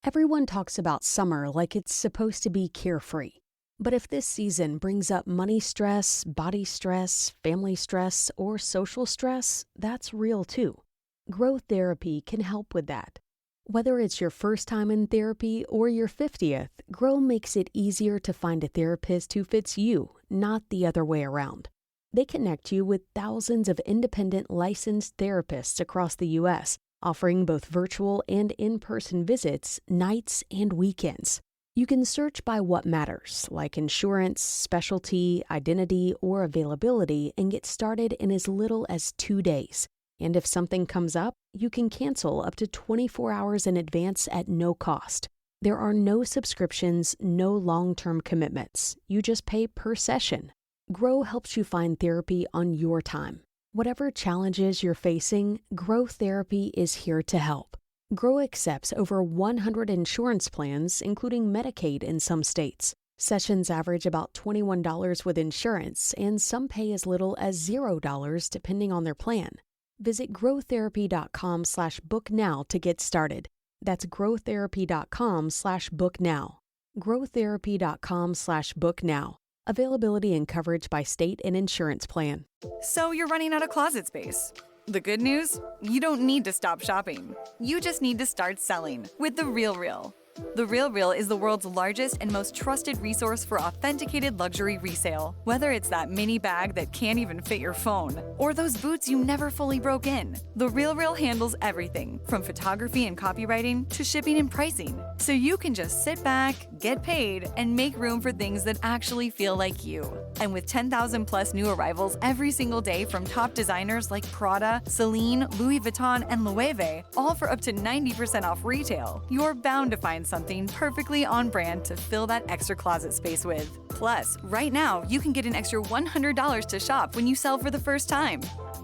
Everyone talks about summer like it's supposed to be carefree. But if this season brings up money stress, body stress, family stress, or social stress, that's real too. Growth therapy can help with that. Whether it's your first time in therapy or your 50th, Grow makes it easier to find a therapist who fits you, not the other way around. They connect you with thousands of independent licensed therapists across the U.S., offering both virtual and in-person visits, nights and weekends. You can search by what matters, like insurance, specialty, identity, or availability, and get started in as little as 2 days. And if something comes up, you can cancel up to 24 hours in advance at no cost. There are no subscriptions, no long-term commitments. You just pay per session. Grow helps you find therapy on your time. Whatever challenges you're facing, Grow Therapy is here to help. Grow accepts over 100 insurance plans, including Medicaid in some states. Sessions average about $21 with insurance, and some pay as little as $0 depending on their plan. Visit growtherapy.com/booknow to get started. That's growtherapy.com/booknow. growtherapy.com/booknow. Availability and coverage by state and insurance plan. So you're running out of closet space. The good news? You don't need to stop shopping. You just need to start selling with The RealReal. The RealReal is the world's largest and most trusted resource for authenticated luxury resale. Whether it's that mini bag that can't even fit your phone, or those boots you never fully broke in, The RealReal handles everything from photography and copywriting to shipping and pricing. So you can just sit back, get paid, and make room for things that actually feel like you. And with 10,000 plus new arrivals every single day from top designers like Prada, Celine, Louis Vuitton, and Loewe, all for up to 90% off retail, you're bound to find something perfectly on brand to fill that extra closet space with. Plus, right now, you can get an extra $100 to shop when you sell for the first time.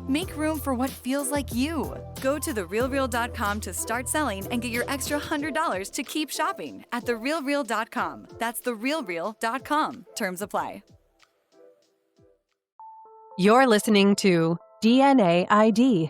Make room for what feels like you. Go to therealreal.com to start selling and get your extra $100 to keep shopping at therealreal.com. That's therealreal.com. Terms apply. You're listening to DNA ID.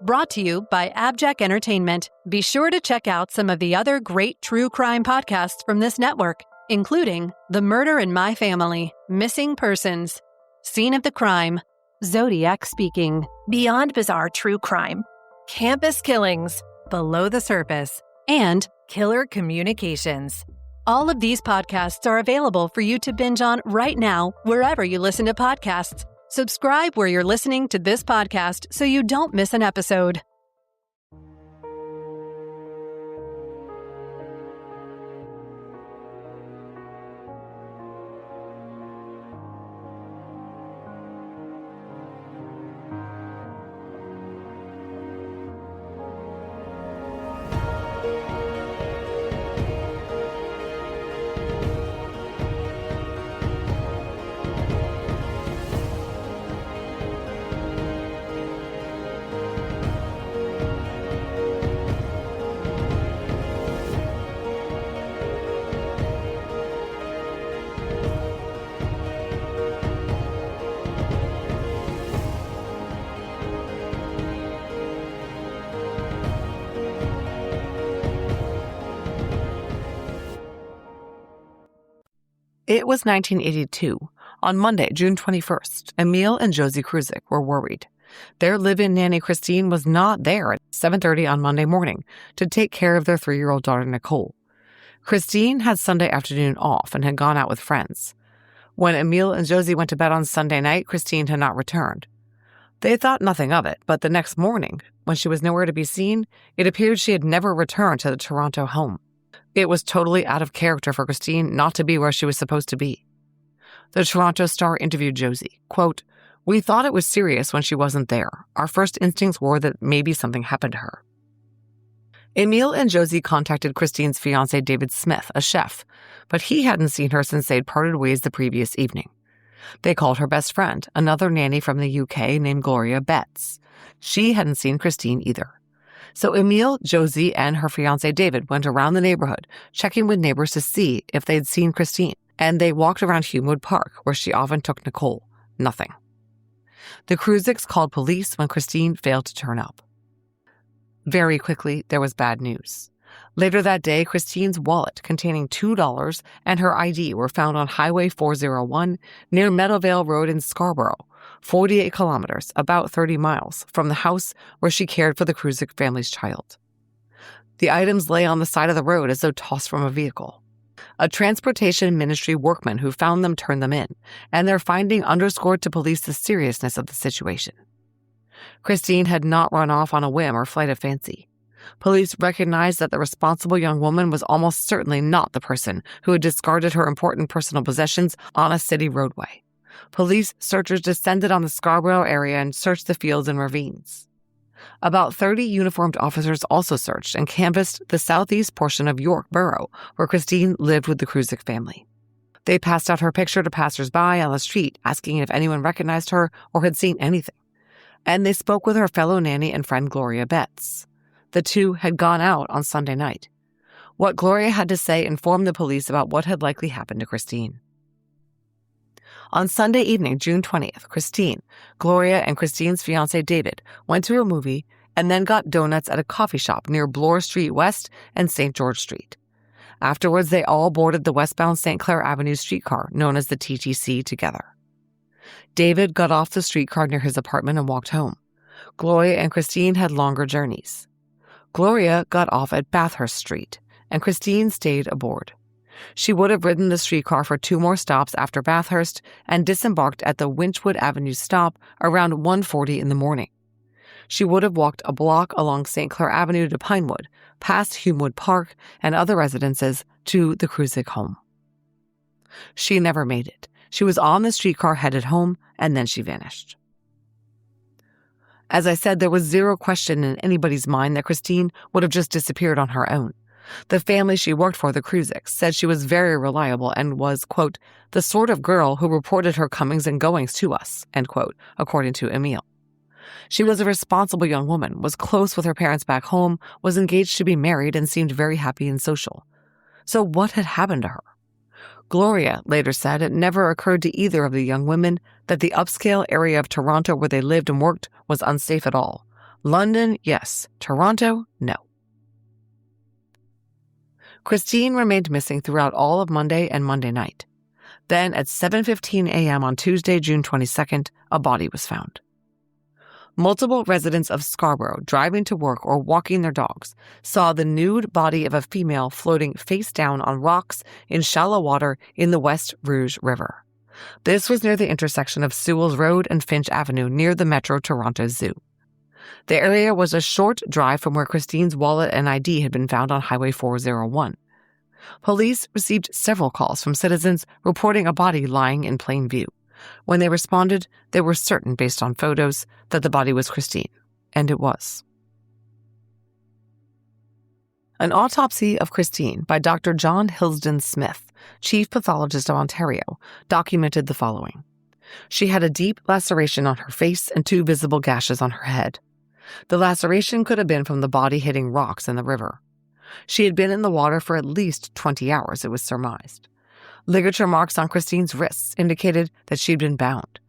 Brought to you by AbJack Entertainment. Be sure to check out some of the other great true crime podcasts from this network, including The Murder in My Family, Missing Persons, Scene of the Crime, Zodiac Speaking, Beyond Bizarre True Crime, Campus Killings, Below the Surface, and Killer Communications. All of these podcasts are available for you to binge on right now, wherever you listen to podcasts. Subscribe where you're listening to this podcast so you don't miss an episode. It was 1982. On Monday, June 21st, Emil and Josie Kruzik were worried. Their live-in nanny Christine was not there at 7:30 on Monday morning to take care of their 3-year-old daughter Nicole. Christine had Sunday afternoon off and had gone out with friends. When Emil and Josie went to bed on Sunday night, Christine had not returned. They thought nothing of it, but the next morning, when she was nowhere to be seen, it appeared she had never returned to the Toronto home. It was totally out of character for Christine not to be where she was supposed to be. The Toronto Star interviewed Josie, quote, "We thought it was serious when she wasn't there. Our first instincts were that maybe something happened to her." Emil and Josie contacted Christine's fiancé David Smith, a chef, but he hadn't seen her since they'd parted ways the previous evening. They called her best friend, another nanny from the UK named Gloria Betts. She hadn't seen Christine either. So Emil, Josie, and her fiancé David went around the neighborhood, checking with neighbors to see if they'd seen Christine. And they walked around Humewood Park, where she often took Nicole. Nothing. The Kruziks called police when Christine failed to turn up. Very quickly, there was bad news. Later that day, Christine's wallet containing $2 and her ID were found on Highway 401 near Meadowvale Road in Scarborough, 48 kilometers, about 30 miles, from the house where she cared for the Kruzik family's child. The items lay on the side of the road as though tossed from a vehicle. A transportation ministry workman who found them turned them in, and their finding underscored to police the seriousness of the situation. Christine had not run off on a whim or flight of fancy. Police recognized that the responsible young woman was almost certainly not the person who had discarded her important personal possessions on a city roadway. Police searchers descended on the Scarborough area and searched the fields and ravines. About 30 uniformed officers also searched and canvassed the southeast portion of York Borough, where Christine lived with the Kruzik family. They passed out her picture to passers-by on the street, asking if anyone recognized her or had seen anything. And they spoke with her fellow nanny and friend Gloria Betts. The two had gone out on Sunday night. What Gloria had to say informed the police about what had likely happened to Christine. On Sunday evening, June 20th, Christine, Gloria, and Christine's fiancé David went to a movie and then got donuts at a coffee shop near Bloor Street West and St. George Street. Afterwards, they all boarded the westbound St. Clair Avenue streetcar, known as the TTC, together. David got off the streetcar near his apartment and walked home. Gloria and Christine had longer journeys. Gloria got off at Bathurst Street, and Christine stayed aboard. She would have ridden the streetcar for 2 more stops after Bathurst and disembarked at the Winchwood Avenue stop around 1:40 in the morning. She would have walked a block along St. Clair Avenue to Pinewood, past Humewood Park and other residences to the Kruzik home. She never made it. She was on the streetcar headed home, and then she vanished. As I said, there was zero question in anybody's mind that Christine would have just disappeared on her own. The family she worked for, the Kruziks, said she was very reliable and was, quote, the sort of girl who reported her comings and goings to us, end quote, according to Emile. She was a responsible young woman, was close with her parents back home, was engaged to be married, and seemed very happy and social. So what had happened to her? Gloria later said it never occurred to either of the young women that the upscale area of Toronto where they lived and worked was unsafe at all. London, yes. Toronto, no. Christine remained missing throughout all of Monday and Monday night. Then at 7:15 a.m. on Tuesday, June 22nd, a body was found. Multiple residents of Scarborough driving to work or walking their dogs saw the nude body of a female floating face down on rocks in shallow water in the West Rouge River. This was near the intersection of Sewells Road and Finch Avenue near the Metro Toronto Zoo. The area was a short drive from where Christine's wallet and ID had been found on Highway 401. Police received several calls from citizens reporting a body lying in plain view. When they responded, they were certain, based on photos, that the body was Christine, and it was. An autopsy of Christine by Dr. John Hilsden Smith, Chief Pathologist of Ontario, documented the following. She had a deep laceration on her face and 2 visible gashes on her head. The laceration could have been from the body hitting rocks in the river. She had been in the water for at least 20 hours, it was surmised. Ligature marks on Christine's wrists indicated that she'd been bound,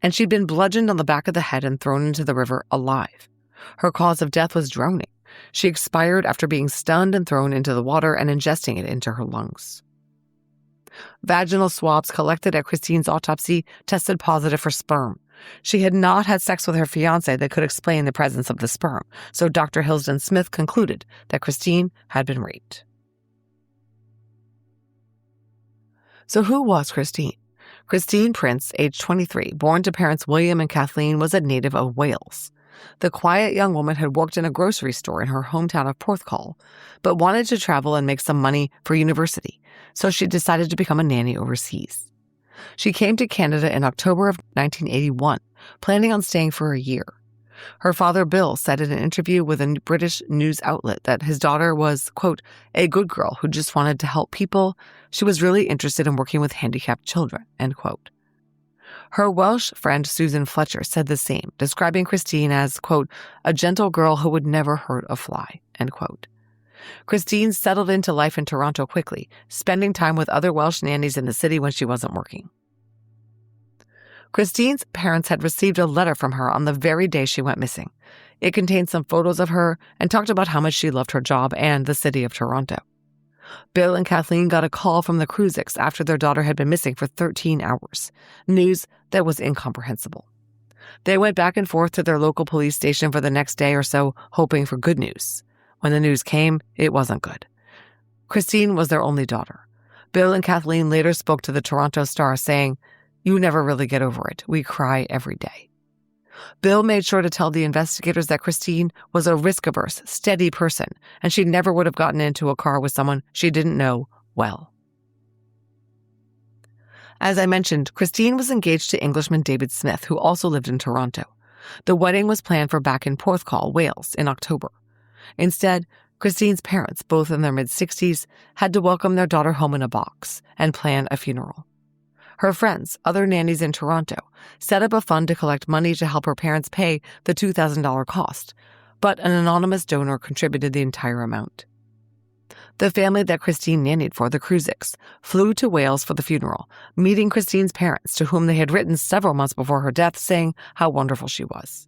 and she'd been bludgeoned on the back of the head and thrown into the river alive. Her cause of death was drowning. She expired after being stunned and thrown into the water and ingesting it into her lungs. Vaginal swabs collected at Christine's autopsy tested positive for sperm. She had not had sex with her fiancé that could explain the presence of the sperm, so Dr. Hilsden Smith concluded that Christine had been raped. So who was Christine? Christine Prince, age 23, born to parents William and Kathleen, was a native of Wales. The quiet young woman had worked in a grocery store in her hometown of Porthcawl, but wanted to travel and make some money for university, so she decided to become a nanny overseas. She came to Canada in October of 1981, planning on staying for a year. Her father, Bill, said in an interview with a British news outlet that his daughter was, quote, a good girl who just wanted to help people. She was really interested in working with handicapped children, end quote. Her Welsh friend Susan Fletcher said the same, describing Christine as, quote, a gentle girl who would never hurt a fly, end quote. Christine settled into life in Toronto quickly, spending time with other Welsh nannies in the city when she wasn't working. Christine's parents had received a letter from her on the very day she went missing. It contained some photos of her and talked about how much she loved her job and the city of Toronto. Bill and Kathleen got a call from the Kruzicks after their daughter had been missing for 13 hours, news that was incomprehensible. They went back and forth to their local police station for the next day or so, hoping for good news. When the news came, it wasn't good. Christine was their only daughter. Bill and Kathleen later spoke to the Toronto Star saying, "You never really get over it. We cry every day." Bill made sure to tell the investigators that Christine was a risk-averse, steady person, and she never would have gotten into a car with someone she didn't know well. As I mentioned, Christine was engaged to Englishman David Smith, who also lived in Toronto. The wedding was planned for back in Porthcawl, Wales, in October. Instead, Christine's parents, both in their mid-60s, had to welcome their daughter home in a box and plan a funeral. Her friends, other nannies in Toronto, set up a fund to collect money to help her parents pay the $2,000 cost, but an anonymous donor contributed the entire amount. The family that Christine nannied for, the Kruzicks, flew to Wales for the funeral, meeting Christine's parents, to whom they had written several months before her death saying how wonderful she was.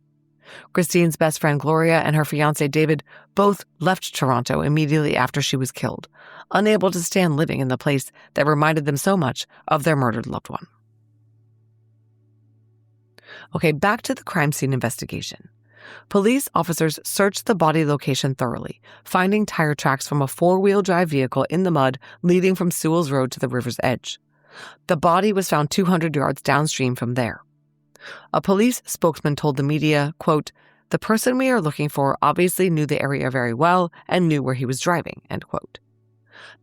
Christine's best friend Gloria and her fiancé David both left Toronto immediately after she was killed, unable to stand living in the place that reminded them so much of their murdered loved one. Okay, back to the crime scene investigation. Police officers searched the body location thoroughly, finding tire tracks from a four-wheel drive vehicle in the mud leading from Sewell's Road to the river's edge. The body was found 200 yards downstream from there. A police spokesman told the media, quote, "The person we are looking for obviously knew the area very well and knew where he was driving," end quote.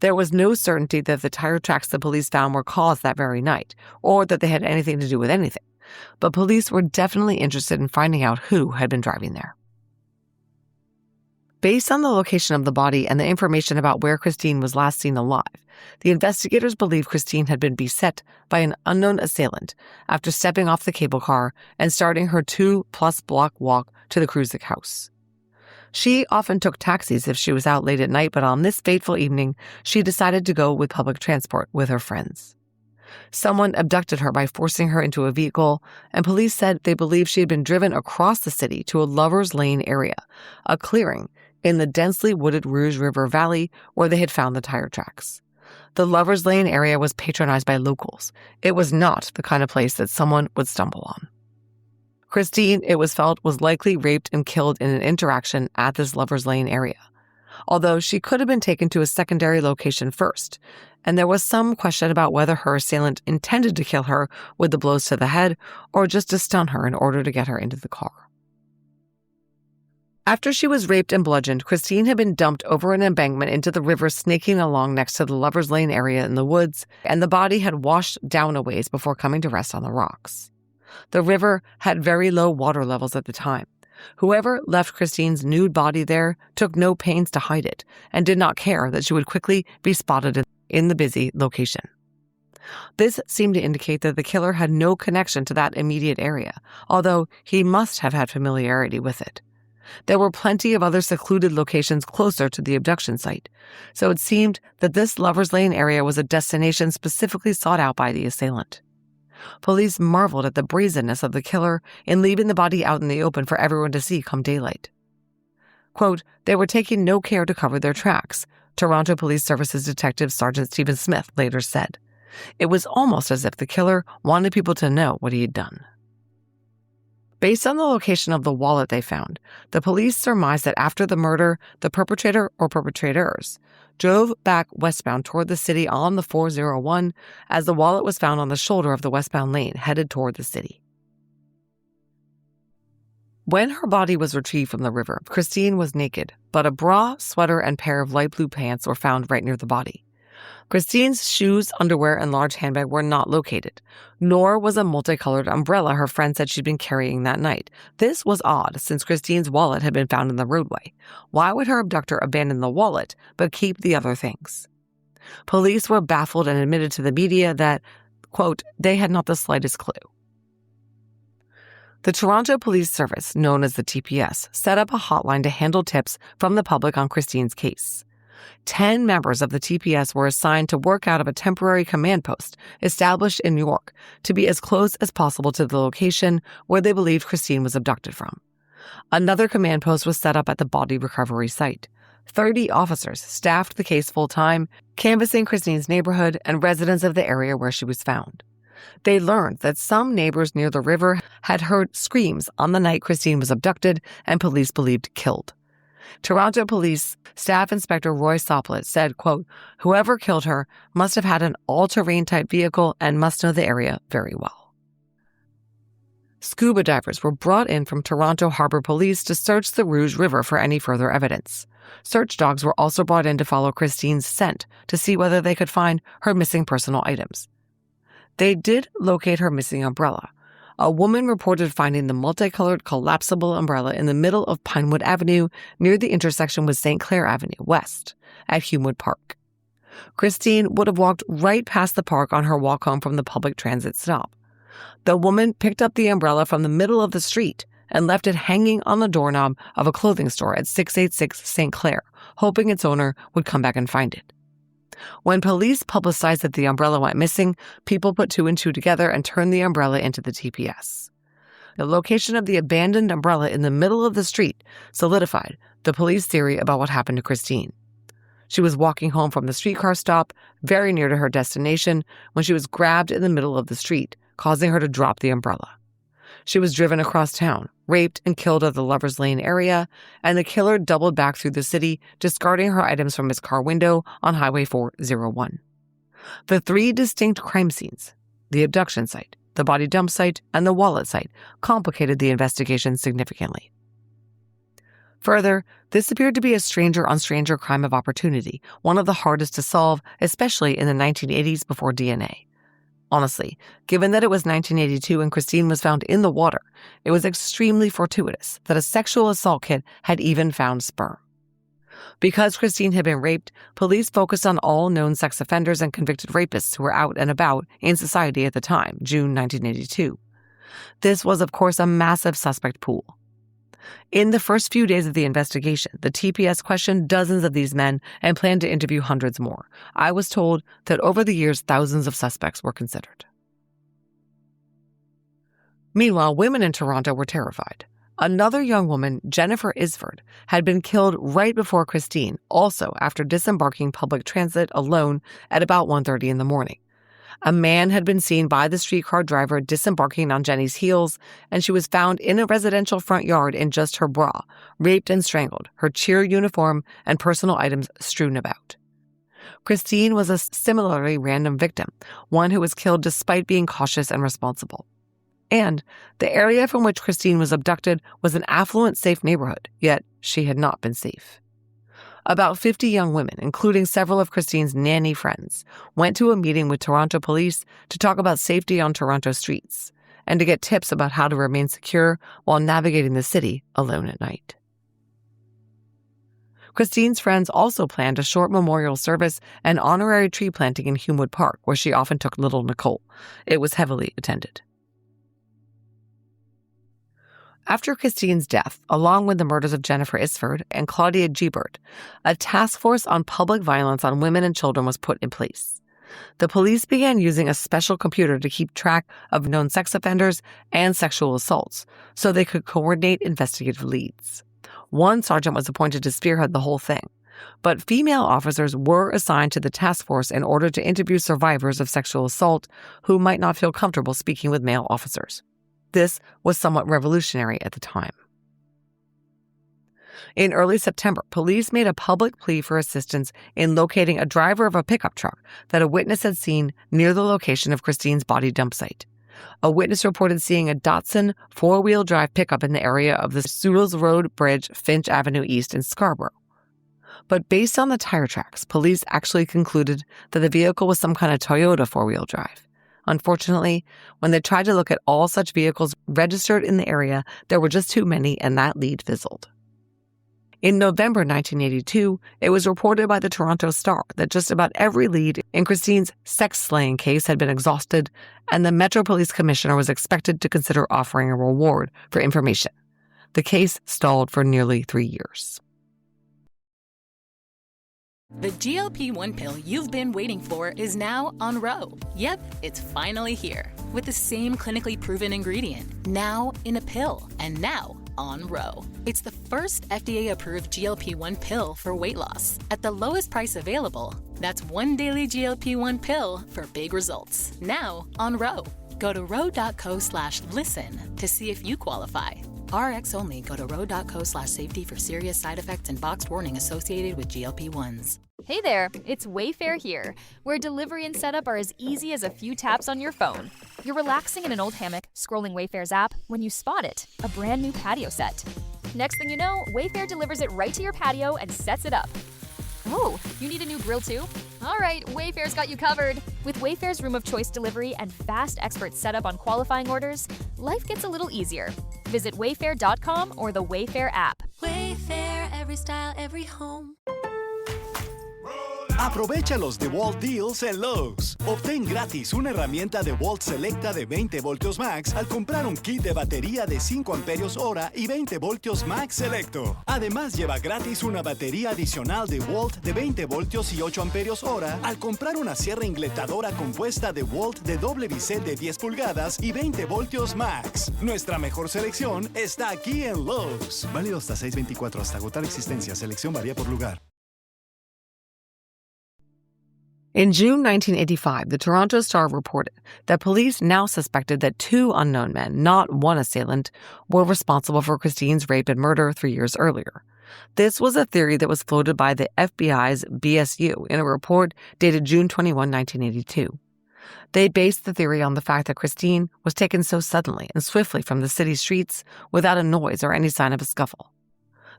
There was no certainty that the tire tracks the police found were caused that very night, or that they had anything to do with anything, but police were definitely interested in finding out who had been driving there. Based on the location of the body and the information about where Christine was last seen alive, the investigators believe Christine had been beset by an unknown assailant after stepping off the cable car and starting her 2+ block walk to the Kruzic house. She often took taxis if she was out late at night, but on this fateful evening, she decided to go with public transport with her friends. Someone abducted her by forcing her into a vehicle, and police said they believe she had been driven across the city to a Lover's Lane area, a clearing in the densely wooded Rouge River Valley where they had found the tire tracks. The Lover's Lane area was patronized by locals. It was not the kind of place that someone would stumble on. Christine, it was felt, was likely raped and killed in an interaction at this Lover's Lane area, although she could have been taken to a secondary location first, and there was some question about whether her assailant intended to kill her with the blows to the head or just to stun her in order to get her into the car. After she was raped and bludgeoned, Christine had been dumped over an embankment into the river snaking along next to the Lover's Lane area in the woods, and the body had washed down a ways before coming to rest on the rocks. The river had very low water levels at the time. Whoever left Christine's nude body there took no pains to hide it and did not care that she would quickly be spotted in the busy location. This seemed to indicate that the killer had no connection to that immediate area, although he must have had familiarity with it. There were plenty of other secluded locations closer to the abduction site, so it seemed that this Lover's Lane area was a destination specifically sought out by the assailant. Police marveled at the brazenness of the killer in leaving the body out in the open for everyone to see come daylight. Quote, "They were taking no care to cover their tracks," Toronto Police Services Detective Sergeant Stephen Smith later said. It was almost as if the killer wanted people to know what he had done. Based on the location of the wallet they found, the police surmised that after the murder, the perpetrator or perpetrators drove back westbound toward the city on the 401 as the wallet was found on the shoulder of the westbound lane headed toward the city. When her body was retrieved from the river, Christine was naked, but a bra, sweater, and pair of light blue pants were found right near the body. Christine's shoes, underwear, and large handbag were not located, nor was a multicolored umbrella her friend said she'd been carrying that night. This was odd, since Christine's wallet had been found in the roadway. Why would her abductor abandon the wallet, but keep the other things? Police were baffled and admitted to the media that, quote, they had not the slightest clue. The Toronto Police Service, known as the TPS, set up a hotline to handle tips from the public on Christine's case. 10 members of the TPS were assigned to work out of a temporary command post established in New York to be as close as possible to the location where they believed Christine was abducted from. Another command post was set up at the body recovery site. 30 officers staffed the case full-time, canvassing Christine's neighborhood and residents of the area where she was found. They learned that some neighbors near the river had heard screams on the night Christine was abducted and police believed killed. Toronto Police Staff Inspector Roy Soplet said, quote, "Whoever killed her must have had an all-terrain type vehicle and must know the area very well." Scuba divers were brought in from Toronto Harbour Police to search the Rouge River for any further evidence. Search dogs were also brought in to follow Christine's scent to see whether they could find her missing personal items. They did locate her missing umbrella. A woman reported finding the multicolored collapsible umbrella in the middle of Pinewood Avenue near the intersection with St. Clair Avenue West at Humewood Park. Christine would have walked right past the park on her walk home from the public transit stop. The woman picked up the umbrella from the middle of the street and left it hanging on the doorknob of a clothing store at 686 St. Clair, hoping its owner would come back and find it. When police publicized that the umbrella went missing, people put two and two together and turned the umbrella into the TPS. The location of the abandoned umbrella in the middle of the street solidified the police theory about what happened to Christine. She was walking home from the streetcar stop, very near to her destination, when she was grabbed in the middle of the street, causing her to drop the umbrella. She was driven across town, raped and killed at the Lover's Lane area, and the killer doubled back through the city, discarding her items from his car window on Highway 401. The three distinct crime scenes, the abduction site, the body dump site, and the wallet site, complicated the investigation significantly. Further, this appeared to be a stranger-on-stranger crime of opportunity, one of the hardest to solve, especially in the 1980s before DNA. Honestly, given that it was 1982 and Christine was found in the water, it was extremely fortuitous that a sexual assault kit had even found sperm. Because Christine had been raped, police focused on all known sex offenders and convicted rapists who were out and about in society at the time, June 1982. This was, of course, a massive suspect pool. In the first few days of the investigation, the TPS questioned dozens of these men and planned to interview hundreds more. I was told that over the years, thousands of suspects were considered. Meanwhile, women in Toronto were terrified. Another young woman, Jennifer Isford, had been killed right before Christine, also after disembarking public transit alone at about 1:30 in the morning. A man had been seen by the streetcar driver disembarking on Jenny's heels, and she was found in a residential front yard in just her bra, raped and strangled, her cheer uniform and personal items strewn about. Christine was a similarly random victim, one who was killed despite being cautious and responsible. And the area from which Christine was abducted was an affluent, safe neighborhood, yet she had not been safe. About 50 young women, including several of Christine's nanny friends, went to a meeting with Toronto police to talk about safety on Toronto streets and to get tips about how to remain secure while navigating the city alone at night. Christine's friends also planned a short memorial service and honorary tree planting in Humewood Park, where she often took little Nicole. It was heavily attended. After Christine's death, along with the murders of Jennifer Isford and Claudia Gebert, a task force on public violence on women and children was put in place. The police began using a special computer to keep track of known sex offenders and sexual assaults, so they could coordinate investigative leads. One sergeant was appointed to spearhead the whole thing, but female officers were assigned to the task force in order to interview survivors of sexual assault who might not feel comfortable speaking with male officers. This was somewhat revolutionary at the time. In early September, police made a public plea for assistance in locating a driver of a pickup truck that a witness had seen near the location of Christine's body dump site. A witness reported seeing a Datsun four-wheel drive pickup in the area of the Soodles Road Bridge, Finch Avenue East in Scarborough. But based on the tire tracks, police actually concluded that the vehicle was some kind of Toyota four-wheel drive. Unfortunately, when they tried to look at all such vehicles registered in the area, there were just too many, and that lead fizzled. In November 1982, it was reported by the Toronto Star that just about every lead in Christine's sex-slaying case had been exhausted, and the Metro Police Commissioner was expected to consider offering a reward for information. The case stalled for nearly 3 years. The GLP-1 pill you've been waiting for is now on Ro. Yep, it's finally here. With the same clinically proven ingredient, now in a pill. And now, on Ro. It's the first FDA-approved GLP-1 pill for weight loss at the lowest price available. That's one daily GLP-1 pill for big results. Now on Ro. Go to ro.co/listen to see if you qualify. RX only. Go to ro.co/safety for serious side effects and boxed warning associated with GLP-1s. Hey there, it's Wayfair here, where delivery and setup are as easy as a few taps on your phone. You're relaxing in an old hammock, scrolling Wayfair's app, when you spot it, a brand new patio set. Next thing you know, Wayfair delivers it right to your patio and sets it up. Oh, you need a new grill too? All right, Wayfair's got you covered. With Wayfair's Room of Choice delivery and fast expert setup on qualifying orders, life gets a little easier. Visit wayfair.com or the Wayfair app. Wayfair, every style, every home. Aprovecha los DeWalt Deals en Lowe's. Obtén gratis una herramienta DeWalt Selecta de 20 voltios max al comprar un kit de batería de 5 amperios hora y 20 voltios max selecto. Además, lleva gratis una batería adicional DeWalt de 20 voltios y 8 amperios hora al comprar una sierra ingletadora compuesta DeWalt de doble bisel de 10 pulgadas y 20 voltios max. Nuestra mejor selección está aquí en Lowe's. Válido hasta 6/24 hasta agotar existencia. Selección varía por lugar. In June 1985, the Toronto Star reported that police now suspected that 2 unknown men, not one assailant, were responsible for Christine's rape and murder 3 years earlier. This was a theory that was floated by the FBI's BSU in a report dated June 21, 1982. They based the theory on the fact that Christine was taken so suddenly and swiftly from the city streets without a noise or any sign of a scuffle.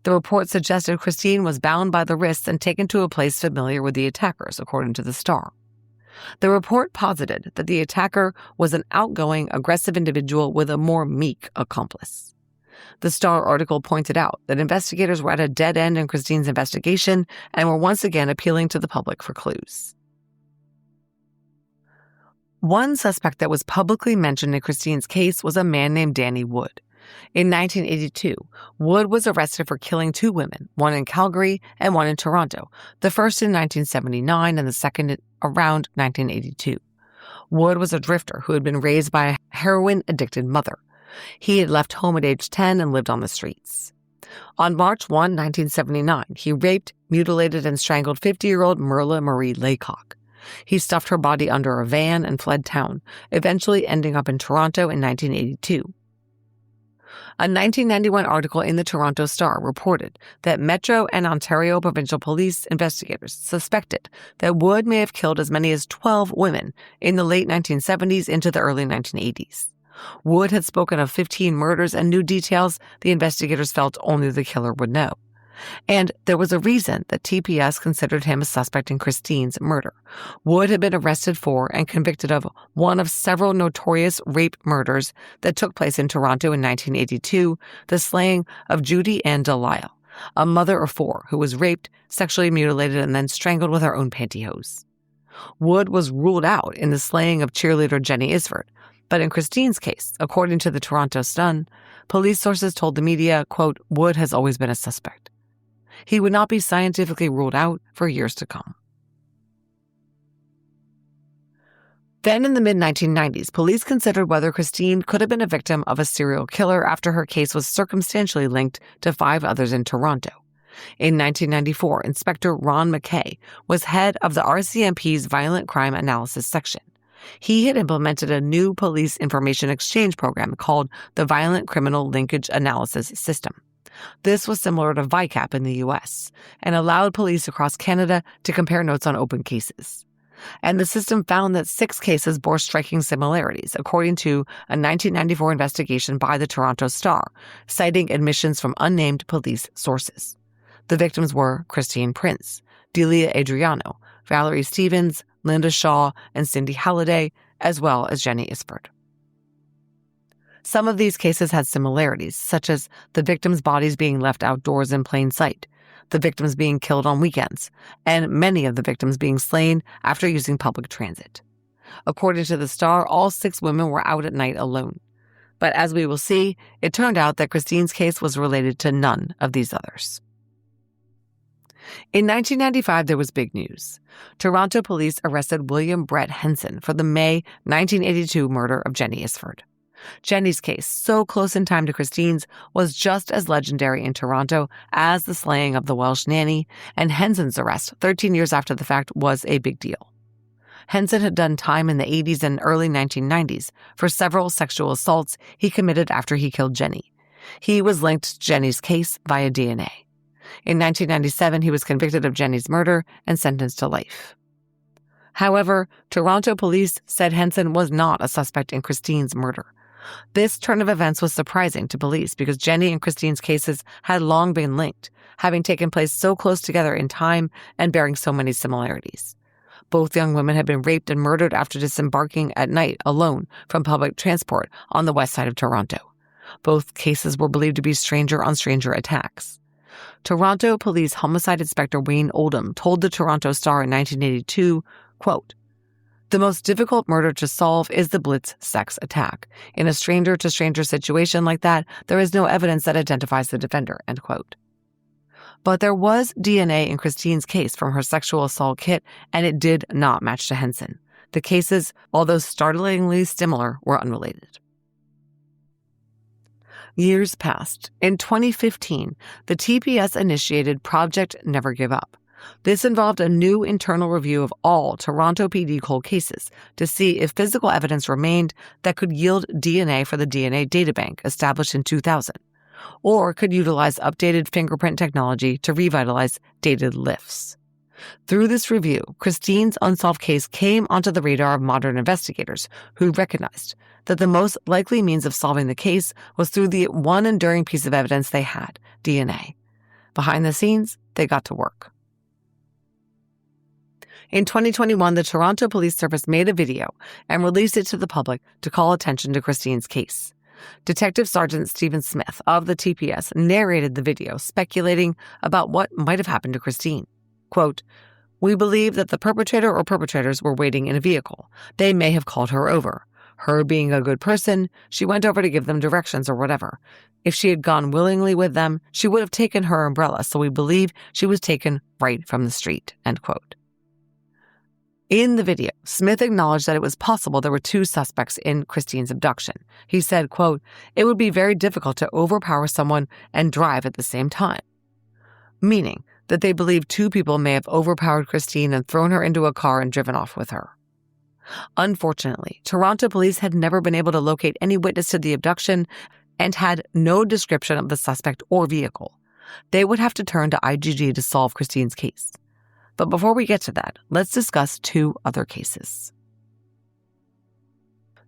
The report suggested Christine was bound by the wrists and taken to a place familiar with the attackers, according to the Star. The report posited that the attacker was an outgoing, aggressive individual with a more meek accomplice. The Star article pointed out that investigators were at a dead end in Christine's investigation and were once again appealing to the public for clues. One suspect that was publicly mentioned in Christine's case was a man named Danny Wood. In 1982, Wood was arrested for killing 2 women, one in Calgary and one in Toronto, the first in 1979 and the second around 1982. Wood was a drifter who had been raised by a heroin-addicted mother. He had left home at age 10 and lived on the streets. On March 1, 1979, he raped, mutilated, and strangled 50-year-old Merla Marie Laycock. He stuffed her body under a van and fled town, eventually ending up in Toronto in 1982. A 1991 article in the Toronto Star reported that Metro and Ontario provincial police investigators suspected that Wood may have killed as many as 12 women in the late 1970s into the early 1980s. Wood had spoken of 15 murders and knew details the investigators felt only the killer would know. And there was a reason that TPS considered him a suspect in Christine's murder. Wood had been arrested for and convicted of one of several notorious rape murders that took place in Toronto in 1982, the slaying of Judy Ann Delisle, a mother of 4 who was raped, sexually mutilated, and then strangled with her own pantyhose. Wood was ruled out in the slaying of cheerleader Jenny Isford, but in Christine's case, according to the Toronto Sun, police sources told the media, quote, Wood has always been a suspect. He would not be scientifically ruled out for years to come. Then in the mid-1990s, police considered whether Christine could have been a victim of a serial killer after her case was circumstantially linked to 5 others in Toronto. In 1994, Inspector Ron McKay was head of the RCMP's Violent Crime Analysis Section. He had implemented a new police information exchange program called the Violent Criminal Linkage Analysis System. This was similar to VICAP in the U.S. and allowed police across Canada to compare notes on open cases. And the system found that 6 cases bore striking similarities, according to a 1994 investigation by the Toronto Star, citing admissions from unnamed police sources. The victims were Christine Prince, Delia Adriano, Valerie Stevens, Linda Shaw, and Cindy Halliday, as well as Jenny Isford. Some of these cases had similarities, such as the victims' bodies being left outdoors in plain sight, the victims being killed on weekends, and many of the victims being slain after using public transit. According to the Star, all 6 women were out at night alone. But as we will see, it turned out that Christine's case was related to none of these others. In 1995, there was big news. Toronto police arrested William Brett Henson for the May 1982 murder of Jenny Isford. Jenny's case, so close in time to Christine's, was just as legendary in Toronto as the slaying of the Welsh nanny, and Henson's arrest 13 years after the fact was a big deal. Henson had done time in the 80s and early 1990s for several sexual assaults he committed after he killed Jenny. He was linked to Jenny's case via DNA. In 1997, he was convicted of Jenny's murder and sentenced to life. However, Toronto police said Henson was not a suspect in Christine's murder. This turn of events was surprising to police because Jenny and Christine's cases had long been linked, having taken place so close together in time and bearing so many similarities. Both young women had been raped and murdered after disembarking at night alone from public transport on the west side of Toronto. Both cases were believed to be stranger-on-stranger attacks. Toronto Police Homicide Inspector Wayne Oldham told the Toronto Star in 1982, quote, "The most difficult murder to solve is the Blitz sex attack. In a stranger-to-stranger situation like that, there is no evidence that identifies the defender," end quote. But there was DNA in Christine's case from her sexual assault kit, and it did not match to Henson. The cases, although startlingly similar, were unrelated. Years passed. In 2015, the TPS initiated Project Never Give Up. This involved a new internal review of all Toronto PD cold cases to see if physical evidence remained that could yield DNA for the DNA databank established in 2000, or could utilize updated fingerprint technology to revitalize dated lifts. Through this review, Christine's unsolved case came onto the radar of modern investigators who recognized that the most likely means of solving the case was through the one enduring piece of evidence they had, DNA. Behind the scenes, they got to work. In 2021, the Toronto Police Service made a video and released it to the public to call attention to Christine's case. Detective Sergeant Stephen Smith of the TPS narrated the video, speculating about what might have happened to Christine. Quote, "We believe that the perpetrator or perpetrators were waiting in a vehicle. They may have called her over. Her being a good person, she went over to give them directions or whatever. If she had gone willingly with them, she would have taken her umbrella, so we believe she was taken right from the street," end quote. In the video, Smith acknowledged that it was possible there were two suspects in Christine's abduction. He said, quote, "It would be very difficult to overpower someone and drive at the same time," meaning that they believe two people may have overpowered Christine and thrown her into a car and driven off with her. Unfortunately, Toronto police had never been able to locate any witness to the abduction and had no description of the suspect or vehicle. They would have to turn to IGG to solve Christine's case. But before we get to that, let's discuss two other cases.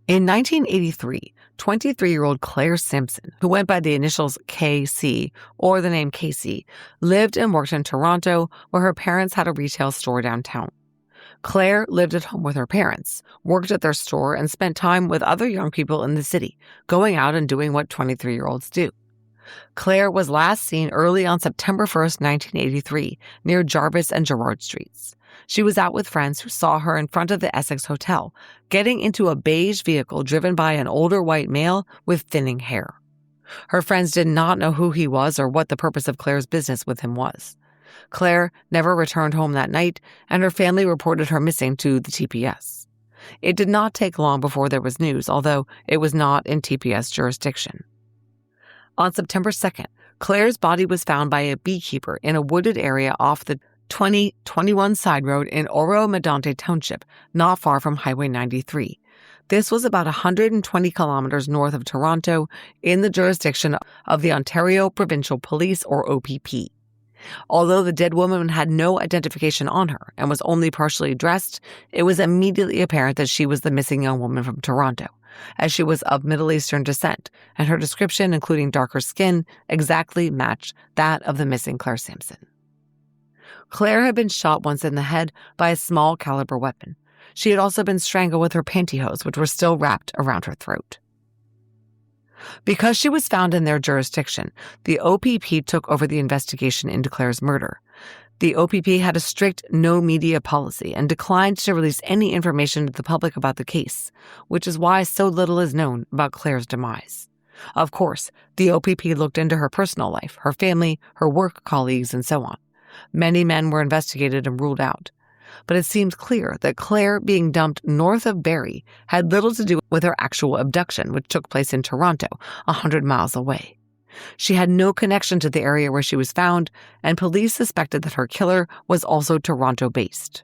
In 1983, 23-year-old Claire Samson, who went by the initials KC or the name Casey, lived and worked in Toronto where her parents had a retail store downtown. Claire lived at home with her parents, worked at their store, and spent time with other young people in the city, going out and doing what 23-year-olds do. Claire was last seen early on September 1st, 1983, near Jarvis and Gerrard Streets. She was out with friends who saw her in front of the Essex Hotel, getting into a beige vehicle driven by an older white male with thinning hair. Her friends did not know who he was or what the purpose of Claire's business with him was. Claire never returned home that night, and her family reported her missing to the TPS. It did not take long before there was news, although it was not in TPS jurisdiction. On September 2nd, Claire's body was found by a beekeeper in a wooded area off the 2021 side road in Oro-Medonte Township, not far from Highway 93. This was about 120 kilometers north of Toronto in the jurisdiction of the Ontario Provincial Police, or OPP. Although the dead woman had no identification on her and was only partially dressed, it was immediately apparent that she was the missing young woman from Toronto, as she was of Middle Eastern descent, and her description, including darker skin, exactly matched that of the missing Claire Samson. Claire had been shot once in the head by a small caliber weapon. She had also been strangled with her pantyhose, which were still wrapped around her throat. Because she was found in their jurisdiction, the OPP took over the investigation into Claire's murder. The OPP had a strict no media policy and declined to release any information to the public about the case, which is why so little is known about Claire's demise. Of course, the OPP looked into her personal life, her family, her work colleagues, and so on. Many men were investigated and ruled out. but it seemed clear that Claire being dumped north of Barrie had little to do with her actual abduction, which took place in Toronto, 100 miles away. She had no connection to the area where she was found, and police suspected that her killer was also Toronto-based.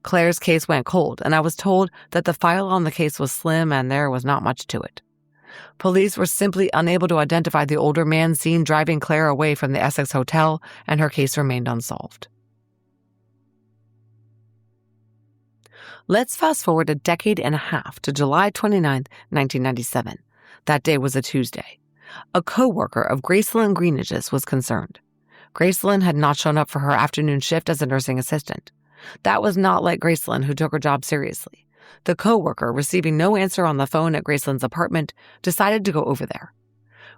Claire's case went cold, and I was told that the file on the case was slim and there was not much to it. Police were simply unable to identify the older man seen driving Claire away from the Essex Hotel, and her case remained unsolved. Let's fast forward a decade and a half to July 29, 1997. That day was a Tuesday. A co-worker of Gracelyn Greenidge's was concerned. Gracelyn had not shown up for her afternoon shift as a nursing assistant. That was not like Gracelyn, who took her job seriously. The co-worker, receiving no answer on the phone at Gracelyn's apartment, decided to go over there.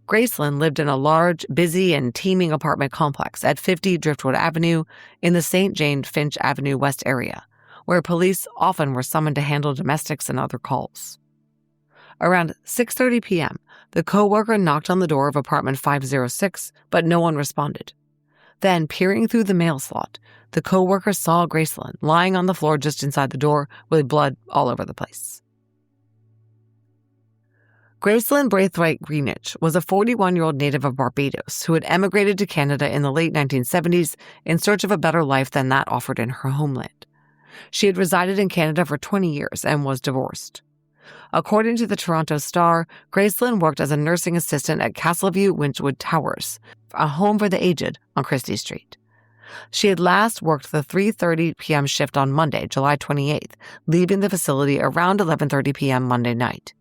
Gracelyn lived in a large, busy, and teeming apartment complex at 50 Driftwood Avenue in the St. Jane Finch Avenue West area, where police often were summoned to handle domestics and other calls. Around 6:30 p.m., the co-worker knocked on the door of apartment 506, but no one responded. Then, peering through the mail slot, the co-worker saw Gracelyn lying on the floor just inside the door with blood all over the place. Gracelyn Braithwaite Greenidge was a 41-year-old native of Barbados who had emigrated to Canada in the late 1970s in search of a better life than that offered in her homeland. She had resided in Canada for 20 years and was divorced. According to the Toronto Star, Gracelyn worked as a nursing assistant at Castleview Winchwood Towers, a home for the aged on Christie Street. She had last worked the 3:30 p.m. shift on Monday, July 28th, leaving the facility around 11:30 p.m. Monday night.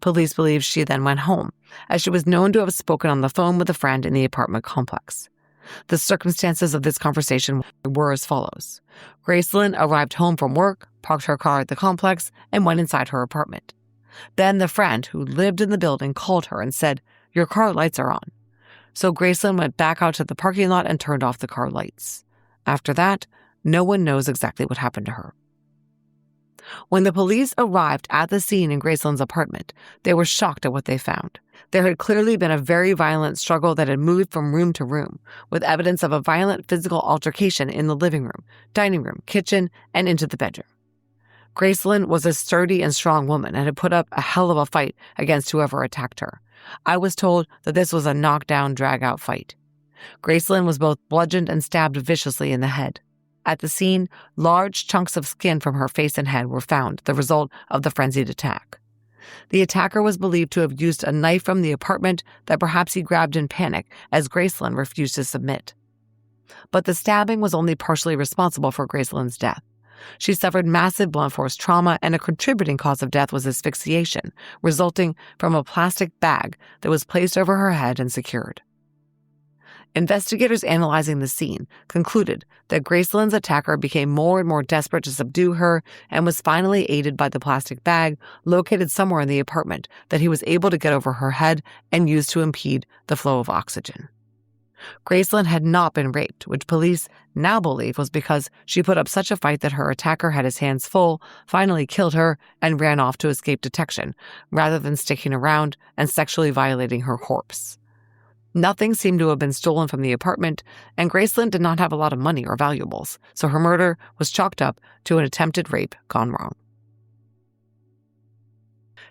Police believe she then went home, as she was known to have spoken on the phone with a friend in the apartment complex. The circumstances of this conversation were as follows. Gracelyn arrived home from work, parked her car at the complex, and went inside her apartment. Then the friend who lived in the building called her and said, "Your car lights are on." So Gracelyn went back out to the parking lot and turned off the car lights. After that, no one knows exactly what happened to her. When the police arrived at the scene in Gracelyn's apartment, they were shocked at what they found. There had clearly been a very violent struggle that had moved from room to room, with evidence of a violent physical altercation in the living room, dining room, kitchen, and into the bedroom. Gracelyn was a sturdy and strong woman and had put up a hell of a fight against whoever attacked her. I was told that this was a knockdown, drag-out fight. Gracelyn was both bludgeoned and stabbed viciously in the head. At the scene, large chunks of skin from her face and head were found, the result of the frenzied attack. The attacker was believed to have used a knife from the apartment that perhaps he grabbed in panic as Gracelyn refused to submit. But the stabbing was only partially responsible for Gracelyn's death. She suffered massive blunt force trauma, and a contributing cause of death was asphyxiation, resulting from a plastic bag that was placed over her head and secured. Investigators analyzing the scene concluded that Gracelyn's attacker became more and more desperate to subdue her and was finally aided by the plastic bag located somewhere in the apartment that he was able to get over her head and use to impede the flow of oxygen. Gracelyn had not been raped, which police now believe was because she put up such a fight that her attacker had his hands full, finally killed her, and ran off to escape detection, rather than sticking around and sexually violating her corpse. Nothing seemed to have been stolen from the apartment, and Gracelyn did not have a lot of money or valuables, so her murder was chalked up to an attempted rape gone wrong.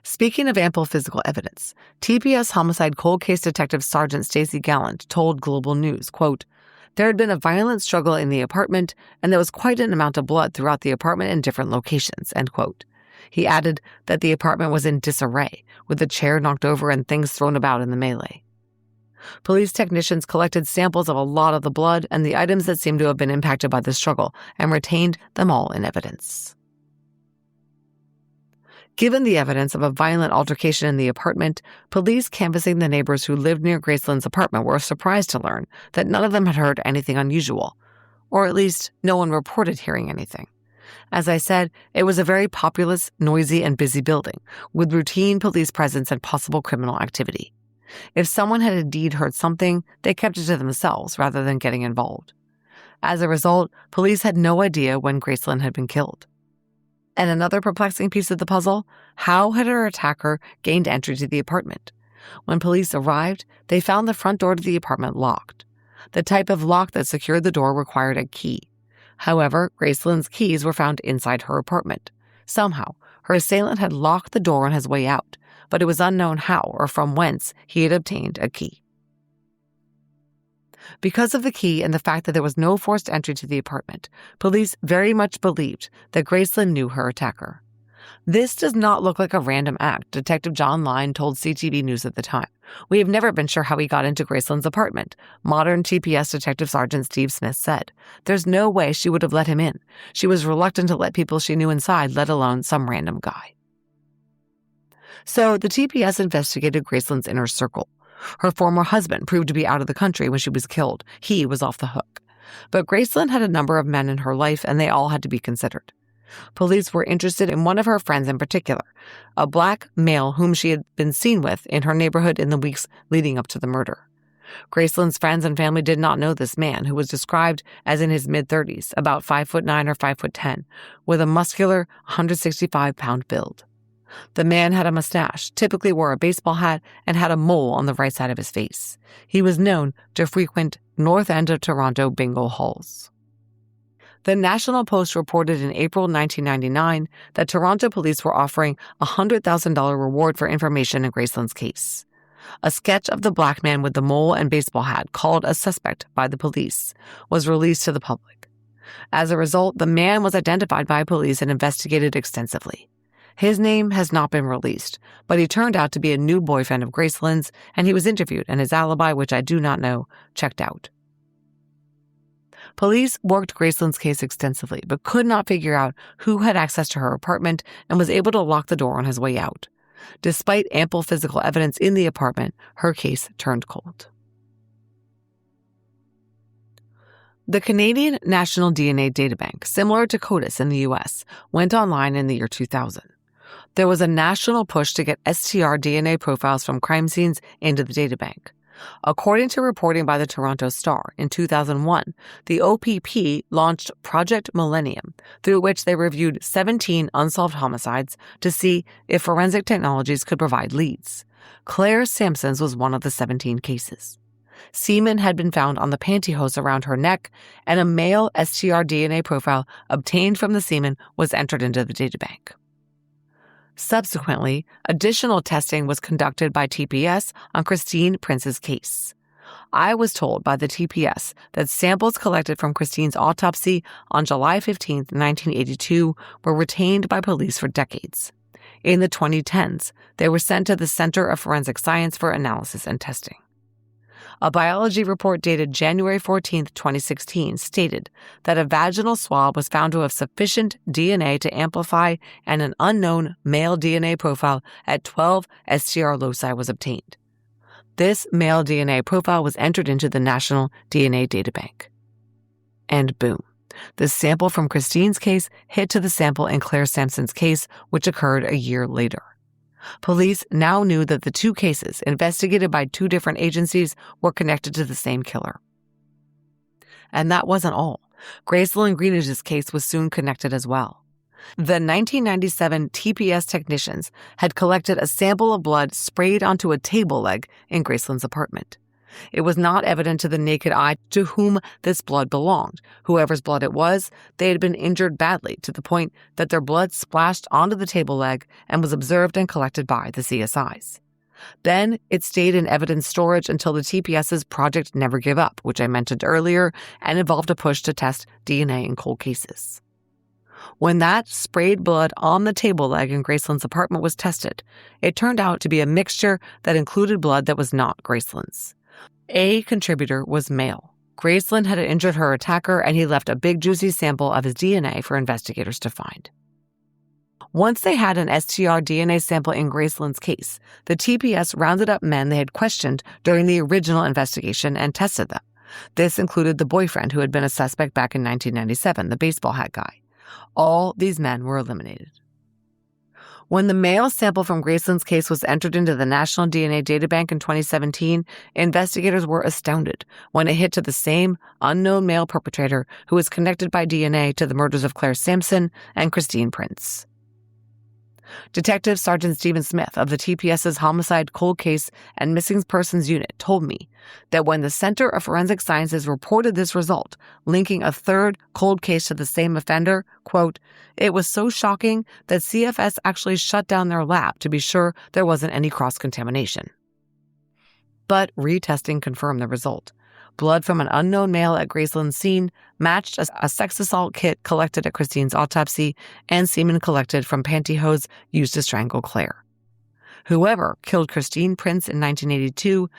Speaking of ample physical evidence, TPS Homicide Cold Case Detective Sergeant Stacey Gallant told Global News, quote, "There had been a violent struggle in the apartment, and there was quite an amount of blood throughout the apartment in different locations," end quote. He added that the apartment was in disarray, with a chair knocked over and things thrown about in the melee. Police technicians collected samples of a lot of the blood and the items that seemed to have been impacted by the struggle and retained them all in evidence. Given the evidence of a violent altercation in the apartment, police canvassing the neighbors who lived near Gracelyn's apartment were surprised to learn that none of them had heard anything unusual, or at least no one reported hearing anything. As I said, it was a very populous, noisy, and busy building, with routine police presence and possible criminal activity. If someone had indeed heard something, they kept it to themselves rather than getting involved. As a result, police had no idea when Gracelyn had been killed. And another perplexing piece of the puzzle, how had her attacker gained entry to the apartment? When police arrived, they found the front door to the apartment locked. The type of lock that secured the door required a key. However, Gracelyn's keys were found inside her apartment. Somehow, her assailant had locked the door on his way out, but it was unknown how or from whence he had obtained a key. Because of the key and the fact that there was no forced entry to the apartment, police very much believed that Gracelyn knew her attacker. This does not look like a random act, Detective John Lyne told CTV News at the time. We have never been sure how he got into Gracelyn's apartment, modern TPS Detective Sergeant Steve Smith said. There's no way she would have let him in. She was reluctant to let people she knew inside, let alone some random guy. So the TPS investigated Gracelyn's inner circle. Her former husband proved to be out of the country when she was killed. He was off the hook. But Gracelyn had a number of men in her life, and they all had to be considered. Police were interested in one of her friends in particular, a black male whom she had been seen with in her neighborhood in the weeks leading up to the murder. Gracelyn's friends and family did not know this man, who was described as in his mid-30s, about 5'9" or 5'10", with a muscular 165-pound build. The man had a mustache, typically wore a baseball hat, and had a mole on the right side of his face. He was known to frequent North End of Toronto bingo halls. The National Post reported in April 1999 that Toronto police were offering a $100,000 reward for information in Gracelyn's case. A sketch of the black man with the mole and baseball hat, called a suspect by the police, was released to the public. As a result, the man was identified by police and investigated extensively. His name has not been released, but he turned out to be a new boyfriend of Gracelyn's, and he was interviewed, and his alibi, which I do not know, checked out. Police worked Gracelyn's case extensively, but could not figure out who had access to her apartment and was able to lock the door on his way out. Despite ample physical evidence in the apartment, her case turned cold. The Canadian National DNA Databank, similar to CODIS in the U.S., went online in the year 2000. There was a national push to get STR DNA profiles from crime scenes into the databank. According to reporting by the Toronto Star, in 2001, the OPP launched Project Millennium, through which they reviewed 17 unsolved homicides to see if forensic technologies could provide leads. Claire Samson's was one of the 17 cases. Semen had been found on the pantyhose around her neck, and a male STR DNA profile obtained from the semen was entered into the databank. Subsequently, additional testing was conducted by TPS on Christine Prince's case. I was told by the TPS that samples collected from Christine's autopsy on July 15, 1982, were retained by police for decades. In the 2010s, they were sent to the Center of Forensic Science for analysis and testing. A biology report dated January 14, 2016, stated that a vaginal swab was found to have sufficient DNA to amplify, and an unknown male DNA profile at 12 STR loci was obtained. This male DNA profile was entered into the National DNA Databank. And boom, the sample from Christine's case hit to the sample in Claire Samson's case, which occurred a year later. Police now knew that the two cases, investigated by two different agencies, were connected to the same killer. And that wasn't all. Gracelyn Greenidge's case was soon connected as well. The 1997 TPS technicians had collected a sample of blood sprayed onto a table leg in Gracelyn's apartment. It was not evident to the naked eye to whom this blood belonged. Whoever's blood it was, they had been injured badly to the point that their blood splashed onto the table leg and was observed and collected by the CSIs. Then it stayed in evidence storage until the TPS's Project Never Give Up, which I mentioned earlier, and involved a push to test DNA in cold cases. When that sprayed blood on the table leg in Gracelyn's apartment was tested, it turned out to be a mixture that included blood that was not Gracelyn's. A contributor was male. Gracelyn had injured her attacker, and he left a big juicy sample of his DNA for investigators to find. Once they had an STR DNA sample in Gracelyn's case, the TPS rounded up men they had questioned during the original investigation and tested them. This included the boyfriend who had been a suspect back in 1997, the baseball hat guy. All these men were eliminated. When the male sample from Gracelyn's case was entered into the National DNA Databank in 2017, investigators were astounded when it hit to the same unknown male perpetrator who was connected by DNA to the murders of Claire Samson and Christine Prince. Detective Sergeant Stephen Smith of the TPS's Homicide, Cold Case, and Missing Persons Unit told me that when the Center of Forensic Sciences reported this result, linking a third cold case to the same offender, quote, "It was so shocking that CFS actually shut down their lab to be sure there wasn't any cross-contamination." But retesting confirmed the result. Blood from an unknown male at Gracelyn's scene matched a sex assault kit collected at Christine's autopsy and semen collected from pantyhose used to strangle Claire. Whoever killed Christine Prince in 1982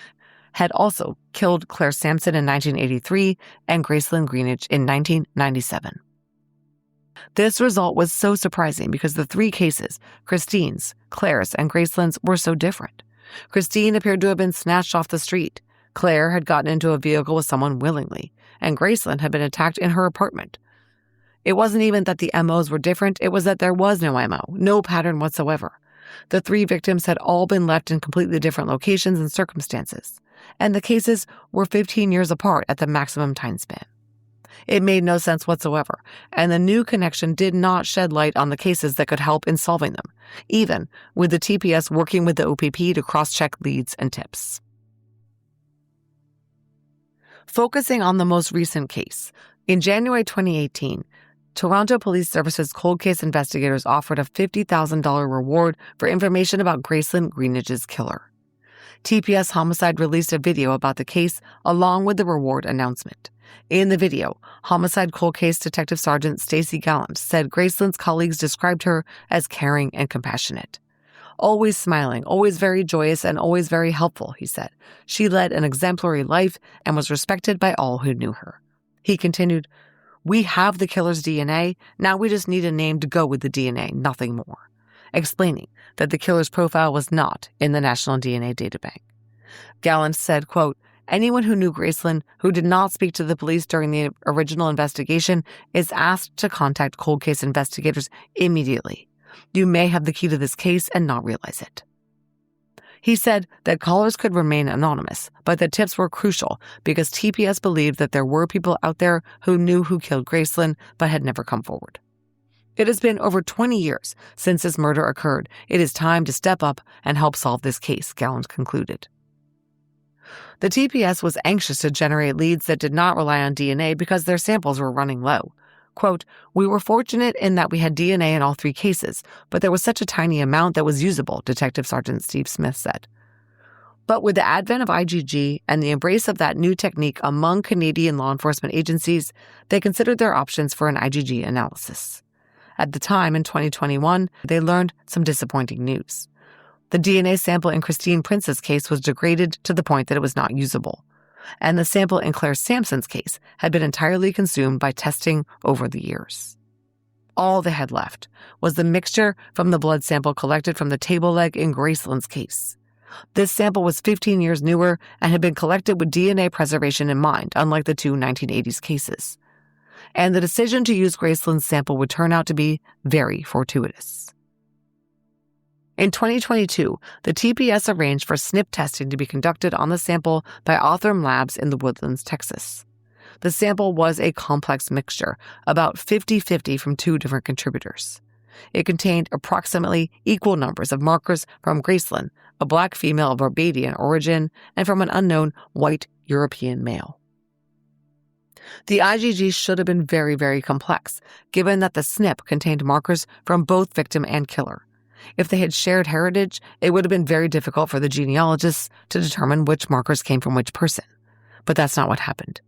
had also killed Claire Samson in 1983 and Gracelyn Greenidge in 1997. This result was so surprising because the three cases, Christine's, Claire's, and Gracelyn's, were so different. Christine appeared to have been snatched off the street. Claire had gotten into a vehicle with someone willingly, and Gracelyn had been attacked in her apartment. It wasn't even that the MOs were different, it was that there was no MO, no pattern whatsoever. The three victims had all been left in completely different locations and circumstances, and the cases were 15 years apart at the maximum time span. It made no sense whatsoever, and the new connection did not shed light on the cases that could help in solving them, even with the TPS working with the OPP to cross-check leads and tips. Focusing on the most recent case, in January 2018, Toronto Police Service's cold case investigators offered a $50,000 reward for information about Gracelyn Greenidge's killer. TPS Homicide released a video about the case along with the reward announcement. In the video, Homicide Cold Case Detective Sergeant Stacey Gallant said Gracelyn's colleagues described her as caring and compassionate. "Always smiling, always very joyous, and always very helpful," he said. "She led an exemplary life and was respected by all who knew her." He continued, "We have the killer's DNA, now we just need a name to go with the DNA, nothing more," explaining that the killer's profile was not in the National DNA Databank. Gallant said, quote, "Anyone who knew Gracelyn who did not speak to the police during the original investigation is asked to contact cold case investigators immediately. You may have the key to this case and not realize it." He said that callers could remain anonymous, but that tips were crucial because TPS believed that there were people out there who knew who killed Gracelyn but had never come forward. "It has been over 20 years since this murder occurred. It is time to step up and help solve this case," Gallant concluded. The TPS was anxious to generate leads that did not rely on DNA because their samples were running low. Quote, "We were fortunate in that we had DNA in all three cases, but there was such a tiny amount that was usable," Detective Sergeant Steve Smith said. But with the advent of IgG and the embrace of that new technique among Canadian law enforcement agencies, they considered their options for an IgG analysis. At the time, in 2021, they learned some disappointing news. The DNA sample in Christine Prince's case was degraded to the point that it was not usable, and the sample in Claire Samson's case had been entirely consumed by testing over the years. All they had left was the mixture from the blood sample collected from the table leg in Gracelyn's case. This sample was 15 years newer and had been collected with DNA preservation in mind, unlike the two 1980s cases. And the decision to use Gracelyn's sample would turn out to be very fortuitous. In 2022, the TPS arranged for SNP testing to be conducted on the sample by Othram Labs in the Woodlands, Texas. The sample was a complex mixture, about 50-50 from two different contributors. It contained approximately equal numbers of markers from Gracelyn, a black female of Barbadian origin, and from an unknown white European male. The IgG should have been very, very complex, given that the SNP contained markers from both victim and killer. If they had shared heritage, it would have been very difficult for the genealogists to determine which markers came from which person. But that's not what happened.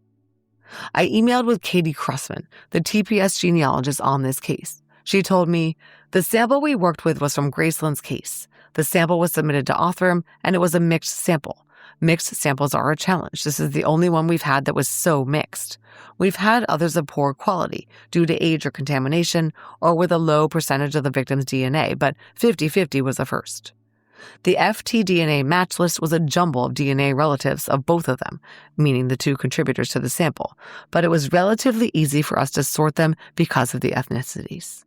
I emailed with Katie Crossman, the TPS genealogist on this case. She told me, "The sample we worked with was from Gracelyn's case. The sample was submitted to Othram, and it was a mixed sample. Mixed samples are a challenge. This is the only one we've had that was so mixed. We've had others of poor quality due to age or contamination or with a low percentage of the victim's DNA, but 50-50 was the first. The FTDNA match list was a jumble of DNA relatives of both of them, meaning the two contributors to the sample, but it was relatively easy for us to sort them because of the ethnicities.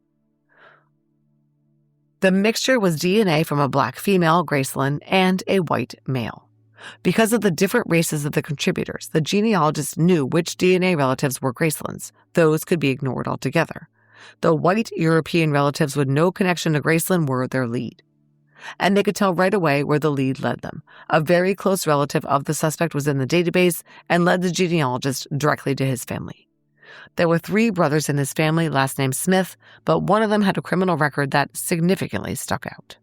The mixture was DNA from a black female, Gracelyn, and a white male. Because of the different races of the contributors, the genealogists knew which DNA relatives were Gracelyn's. Those could be ignored altogether. The white European relatives with no connection to Gracelyn were their lead. And they could tell right away where the lead led them. A very close relative of the suspect was in the database and led the genealogist directly to his family. There were 3 brothers in his family, last name Smith, but one of them had a criminal record that significantly stuck out.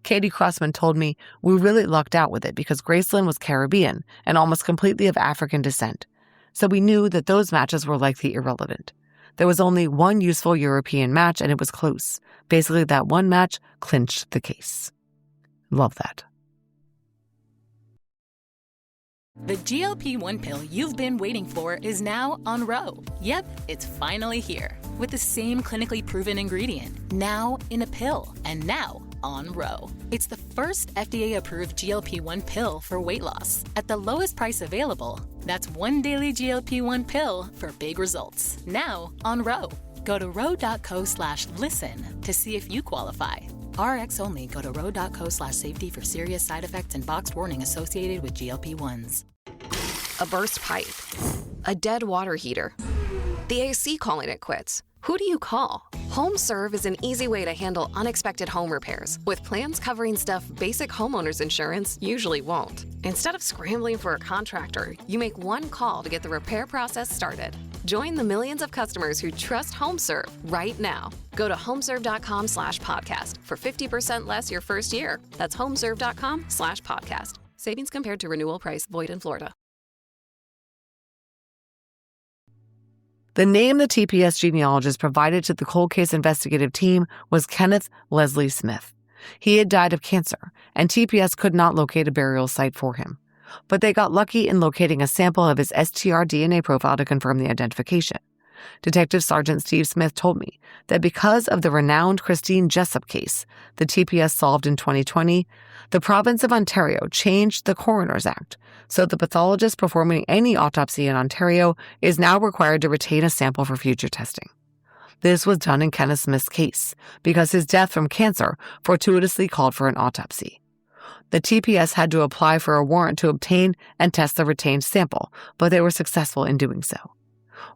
Katie Crossman told me, "We really lucked out with it because Gracelyn was Caribbean and almost completely of African descent, so we knew that those matches were likely irrelevant. There was only one useful European match, and it was close. Basically, that one match clinched the case." Love that. The GLP-1 pill you've been waiting for is now on Ro. Yep, it's finally here. With the same clinically proven ingredient, now in a pill, and now on Ro. It's the first FDA-approved GLP-1 pill for weight loss. At the lowest price available, that's one daily GLP-1 pill for big results. Now on Ro. Go to ro.co/listen to see if you qualify. RX only. Go to ro.co/safety for serious side effects and boxed warning associated with GLP-1s. A burst pipe. A dead water heater. The AC calling it quits. Who do you call? HomeServe is an easy way to handle unexpected home repairs with plans covering stuff basic homeowners insurance usually won't. Instead of scrambling for a contractor, you make one call to get the repair process started. Join the millions of customers who trust HomeServe right now. Go to homeserve.com/podcast for 50% less your first year. That's homeserve.com/podcast. Savings compared to renewal price void in Florida. The name the TPS genealogist provided to the cold case investigative team was Kenneth Leslie Smith. He had died of cancer, and TPS could not locate a burial site for him. But they got lucky in locating a sample of his STR DNA profile to confirm the identification. Detective Sergeant Steve Smith told me that because of the renowned Christine Jessup case the TPS solved in 2020, the province of Ontario changed the Coroner's Act, so the pathologist performing any autopsy in Ontario is now required to retain a sample for future testing. This was done in Kenneth Smith's case because his death from cancer fortuitously called for an autopsy. The TPS had to apply for a warrant to obtain and test the retained sample, but they were successful in doing so.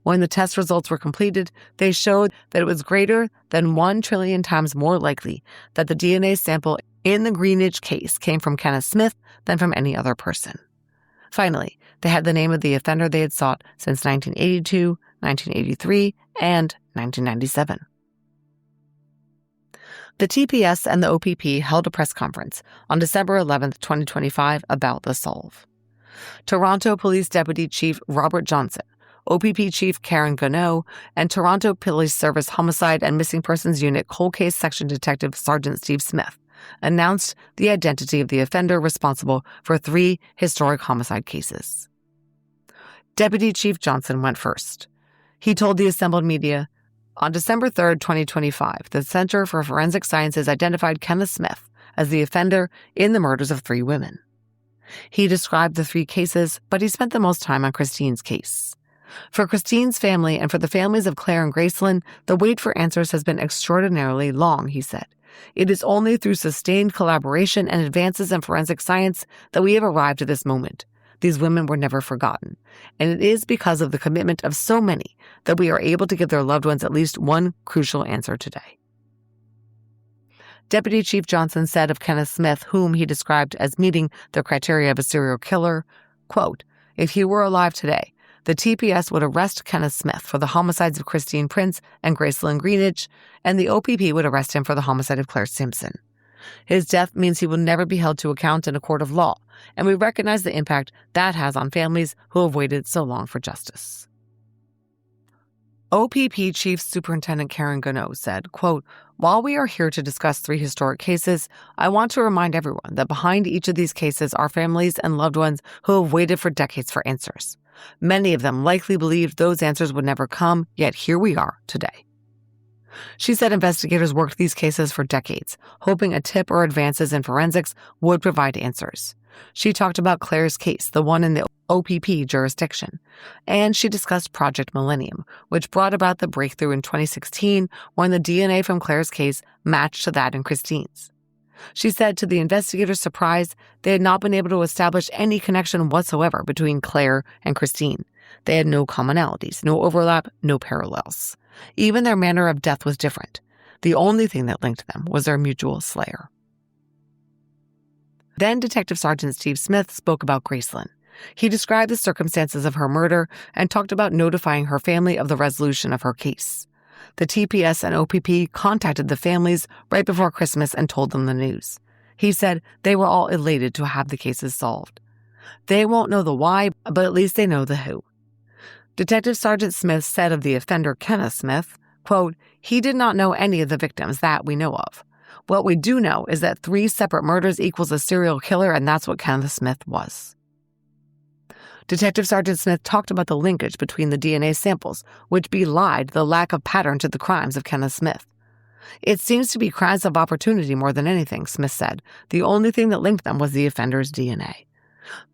When the test results were completed, they showed that it was greater than 1 trillion times more likely that the DNA sample in the Greenidge case came from Kenneth Smith than from any other person. Finally, they had the name of the offender they had sought since 1982, 1983, and 1997. The TPS and the OPP held a press conference on December 11, 2025 about the solve. Toronto Police Deputy Chief Robert Johnson, OPP Chief Karen Gonneau, and Toronto Police Service Homicide and Missing Persons Unit Cold Case Section Detective Sergeant Steve Smith announced the identity of the offender responsible for 3 historic homicide cases. Deputy Chief Johnson went first. He told the assembled media, "On December 3, 2025, the Center for Forensic Sciences identified Kenneth Smith as the offender in the murders of 3 women. He described the 3 cases, but he spent the most time on Christine's case. For Christine's family and for the families of Claire and Gracelyn, the wait for answers has been extraordinarily long," he said. "It is only through sustained collaboration and advances in forensic science that we have arrived at this moment. These women were never forgotten, and it is because of the commitment of so many that we are able to give their loved ones at least one crucial answer today." Deputy Chief Johnson said of Kenneth Smith, whom he described as meeting the criteria of a serial killer, quote, "If he were alive today, the TPS would arrest Kenneth Smith for the homicides of Christine Prince and Gracelyn Greenidge, and the OPP would arrest him for the homicide of Claire Samson. His death means he will never be held to account in a court of law, and we recognize the impact that has on families who have waited so long for justice." OPP Chief Superintendent Karen Gonneau said, quote, "While we are here to discuss 3 historic cases, I want to remind everyone that behind each of these cases are families and loved ones who have waited for decades for answers. Many of them likely believed those answers would never come, yet here we are today." She said investigators worked these cases for decades, hoping a tip or advances in forensics would provide answers. She talked about Claire's case, the one in the OPP jurisdiction, and she discussed Project Millennium, which brought about the breakthrough in 2016 when the DNA from Claire's case matched to that in Christine's. She said to the investigators' surprise, they had not been able to establish any connection whatsoever between Claire and Christine. They had no commonalities, no overlap, no parallels. Even their manner of death was different. The only thing that linked them was their mutual slayer. Then Detective Sergeant Steve Smith spoke about Gracelyn. He described the circumstances of her murder and talked about notifying her family of the resolution of her case. The TPS and OPP contacted the families right before Christmas and told them the news. He said they were all elated to have the cases solved. They won't know the why, but at least they know the who. Detective Sergeant Smith said of the offender, Kenneth Smith, quote, "He did not know any of the victims that we know of. What we do know is that 3 separate murders equals a serial killer, and that's what Kenneth Smith was." Detective Sergeant Smith talked about the linkage between the DNA samples, which belied the lack of pattern to the crimes of Kenneth Smith. "It seems to be crimes of opportunity more than anything," Smith said. "The only thing that linked them was the offender's DNA."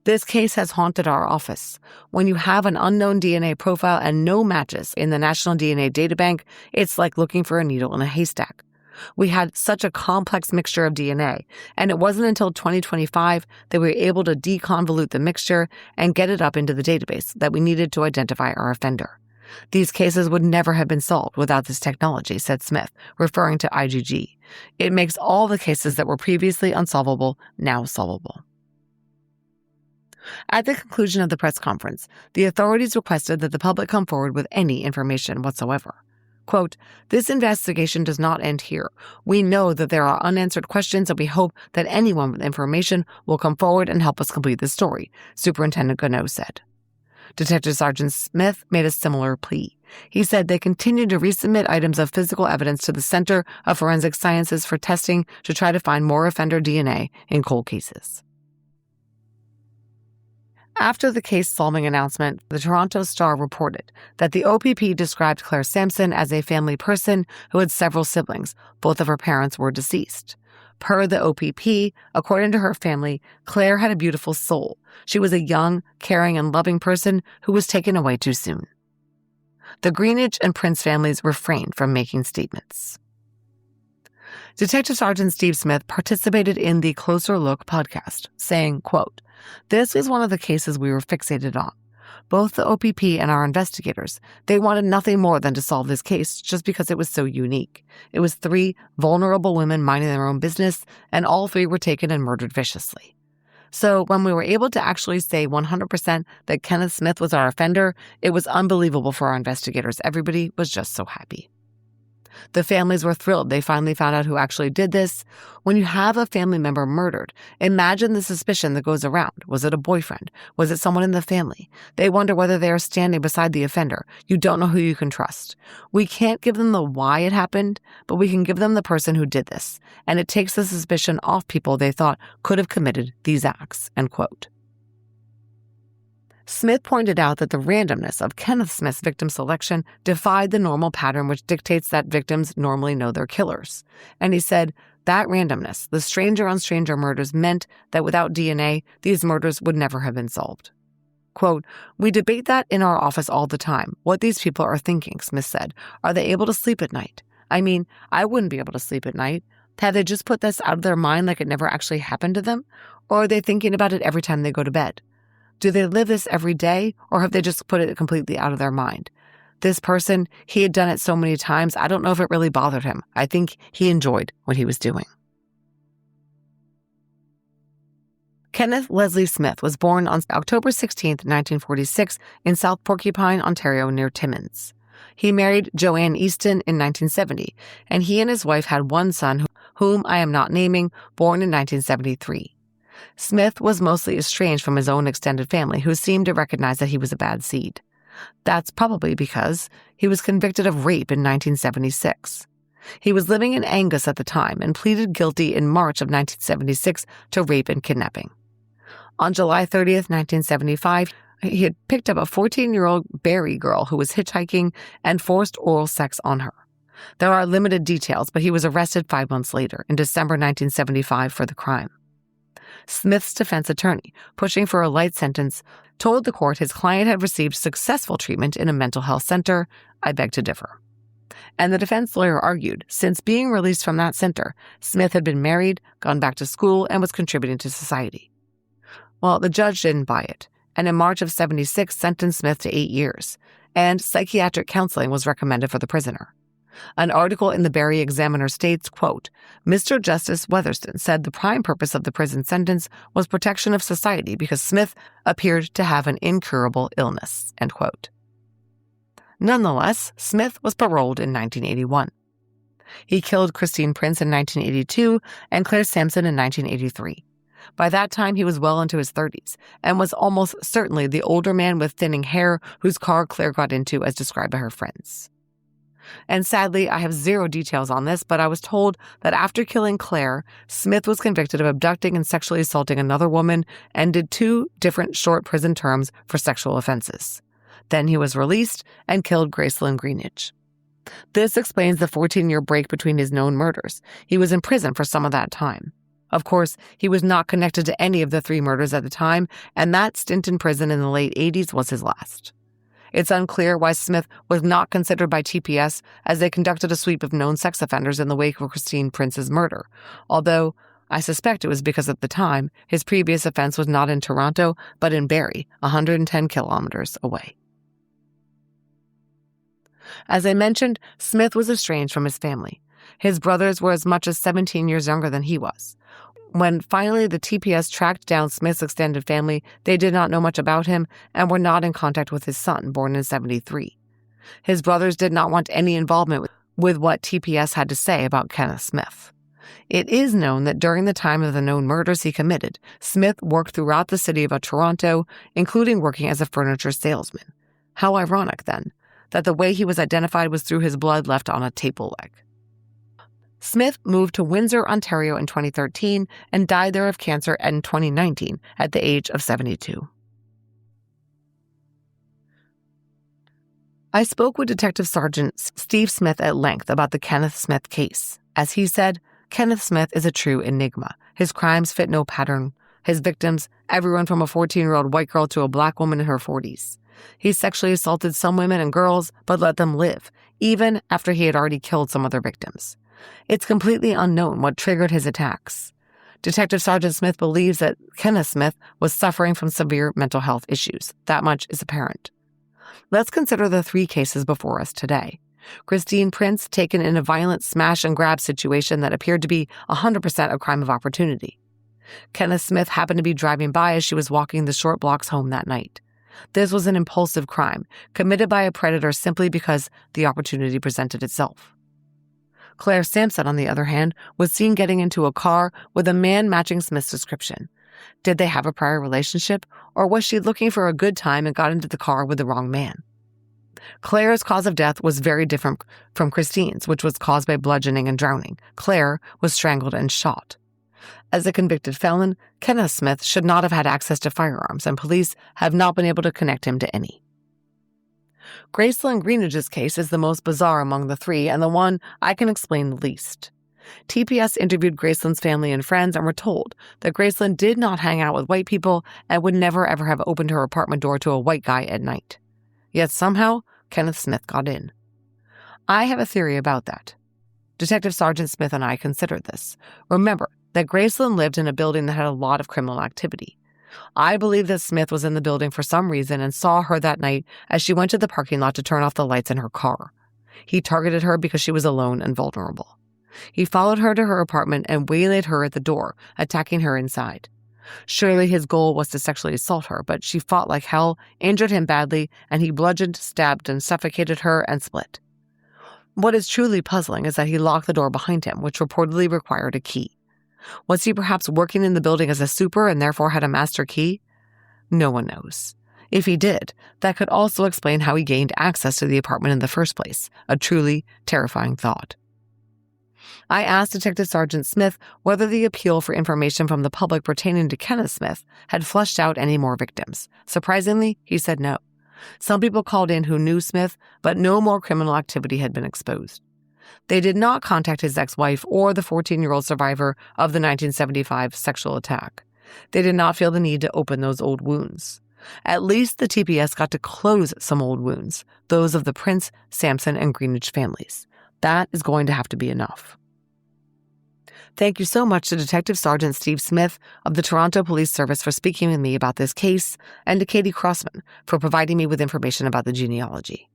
This case has haunted our office. When you have an unknown DNA profile and no matches in the National DNA Databank, it's like looking for a needle in a haystack. We had such a complex mixture of DNA, and it wasn't until 2025 that we were able to deconvolute the mixture and get it up into the database that we needed to identify our offender. These cases would never have been solved without this technology, said Smith, referring to IgG. It makes all the cases that were previously unsolvable now solvable. At the conclusion of the press conference, the authorities requested that the public come forward with any information whatsoever. Quote, "This investigation does not end here. We know that there are unanswered questions, and we hope that anyone with information will come forward and help us complete the story," Superintendent Gano said. Detective Sergeant Smith made a similar plea. He said they continue to resubmit items of physical evidence to the Center of Forensic Sciences for testing to try to find more offender DNA in cold cases. After the case-solving announcement, the Toronto Star reported that the OPP described Claire Samson as a family person who had several siblings. Both of her parents were deceased. Per the OPP, according to her family, Claire had a beautiful soul. She was a young, caring, and loving person who was taken away too soon. The Greenidge and Prince families refrained from making statements. Detective Sergeant Steve Smith participated in the Closer Look podcast, saying, quote, "This is one of the cases we were fixated on. Both the OPP and our investigators, they wanted nothing more than to solve this case just because it was so unique. It was 3 vulnerable women minding their own business, and all 3 were taken and murdered viciously. So when we were able to actually say 100% that Kenneth Smith was our offender, it was unbelievable for our investigators. Everybody was just so happy." The families were thrilled they finally found out who actually did this. When you have a family member murdered, imagine the suspicion that goes around. Was it a boyfriend? Was it someone in the family? They wonder whether they are standing beside the offender. You don't know who you can trust. We can't give them the why it happened, but we can give them the person who did this, and it takes the suspicion off people they thought could have committed these acts, end quote. Smith pointed out that the randomness of Kenneth Smith's victim selection defied the normal pattern which dictates that victims normally know their killers. And he said that randomness, the stranger-on-stranger murders, meant that without DNA, these murders would never have been solved. Quote, "We debate that in our office all the time, what these people are thinking," Smith said. "Are they able to sleep at night? I mean, I wouldn't be able to sleep at night. Have they just put this out of their mind like it never actually happened to them? Or are they thinking about it every time they go to bed? Do they live this every day, or have they just put it completely out of their mind? This person, he had done it so many times, I don't know if it really bothered him. I think he enjoyed what he was doing." Kenneth Leslie Smith was born on October 16, 1946, in South Porcupine, Ontario, near Timmins. He married Joanne Easton in 1970, and he and his wife had one son, whom I am not naming, born in 1973. Smith was mostly estranged from his own extended family, who seemed to recognize that he was a bad seed. That's probably because he was convicted of rape in 1976. He was living in Angus at the time and pleaded guilty in March of 1976 to rape and kidnapping. On July 30th, 1975, he had picked up a 14-year-old Barry girl who was hitchhiking and forced oral sex on her. There are limited details, but he was arrested 5 months later, in December 1975, for the crime. Smith's defense attorney, pushing for a light sentence, told the court his client had received successful treatment in a mental health center. I beg to differ. And the defense lawyer argued, since being released from that center, Smith had been married, gone back to school, and was contributing to society. Well, the judge didn't buy it, and in March of 76 sentenced Smith to 8 years. and psychiatric counseling was recommended for the prisoner. An article in the Barrie Examiner states, quote, Mr. Justice Weatherston said the prime purpose of the prison sentence was protection of society because Smith appeared to have an incurable illness, end quote. Nonetheless, Smith was paroled in 1981. He killed Christine Prince in 1982 and Claire Samson in 1983. By that time, he was well into his 30s and was almost certainly the older man with thinning hair whose car Claire got into as described by her friends. And sadly, I have zero details on this, but I was told that after killing Claire, Smith was convicted of abducting and sexually assaulting another woman and did 2 different short prison terms for sexual offenses. Then he was released and killed Gracelyn Greenidge. This explains the 14-year break between his known murders. He was in prison for some of that time. Of course, he was not connected to any of the 3 murders at the time, and that stint in prison in the late 80s was his last. It's unclear why Smith was not considered by TPS as they conducted a sweep of known sex offenders in the wake of Christine Prince's murder, although I suspect it was because at the time, his previous offense was not in Toronto, but in Barrie, 110 kilometers away. As I mentioned, Smith was estranged from his family. His brothers were as much as 17 years younger than he was. When finally the TPS tracked down Smith's extended family, they did not know much about him and were not in contact with his son, born in 1973. His brothers did not want any involvement with what TPS had to say about Kenneth Smith. It is known that during the time of the known murders he committed, Smith worked throughout the city of Toronto, including working as a furniture salesman. How ironic, then, that the way he was identified was through his blood left on a table leg. Smith moved to Windsor, Ontario in 2013 and died there of cancer in 2019 at the age of 72. I spoke with Detective Sergeant Steve Smith at length about the Kenneth Smith case. As he said, Kenneth Smith is a true enigma. His crimes fit no pattern. His victims, everyone from a 14-year-old white girl to a black woman in her 40s. He sexually assaulted some women and girls, but let them live, even after he had already killed some of their victims. It's completely unknown what triggered his attacks. Detective Sergeant Smith believes that Kenneth Smith was suffering from severe mental health issues. That much is apparent. Let's consider the 3 cases before us today. Christine Prince, taken in a violent smash-and-grab situation that appeared to be 100% a crime of opportunity. Kenneth Smith happened to be driving by as she was walking the short blocks home that night. This was an impulsive crime, committed by a predator simply because the opportunity presented itself. Claire Samson, on the other hand, was seen getting into a car with a man matching Smith's description. Did they have a prior relationship, or was she looking for a good time and got into the car with the wrong man? Claire's cause of death was very different from Christine's, which was caused by bludgeoning and drowning. Claire was strangled and shot. As a convicted felon, Kenneth Smith should not have had access to firearms, and police have not been able to connect him to any. Gracelyn Greenidge's case is the most bizarre among the 3 and the one I can explain the least. TPS interviewed Gracelyn's family and friends and were told that Gracelyn did not hang out with white people and would never ever have opened her apartment door to a white guy at night. Yet somehow, Kenneth Smith got in. I have a theory about that. Detective Sergeant Smith and I considered this. Remember that Gracelyn lived in a building that had a lot of criminal activity. I believe that Smith was in the building for some reason and saw her that night as she went to the parking lot to turn off the lights in her car. He targeted her because she was alone and vulnerable. He followed her to her apartment and waylaid her at the door, attacking her inside. Surely his goal was to sexually assault her, but she fought like hell, injured him badly, and he bludgeoned, stabbed, and suffocated her and split. What is truly puzzling is that he locked the door behind him, which reportedly required a key. Was he perhaps working in the building as a super and therefore had a master key? No one knows. If he did, that could also explain how he gained access to the apartment in the first place, a truly terrifying thought. I asked Detective Sergeant Smith whether the appeal for information from the public pertaining to Kenneth Smith had flushed out any more victims. Surprisingly, he said no. Some people called in who knew Smith, but no more criminal activity had been exposed. They did not contact his ex-wife or the 14-year-old survivor of the 1975 sexual attack. They did not feel the need to open those old wounds. At least the TPS got to close some old wounds, those of the Prince, Samson, and Greenidge families. That is going to have to be enough. Thank you so much to Detective Sergeant Steve Smith of the Toronto Police Service for speaking with me about this case, and to Katie Crossman for providing me with information about the genealogy.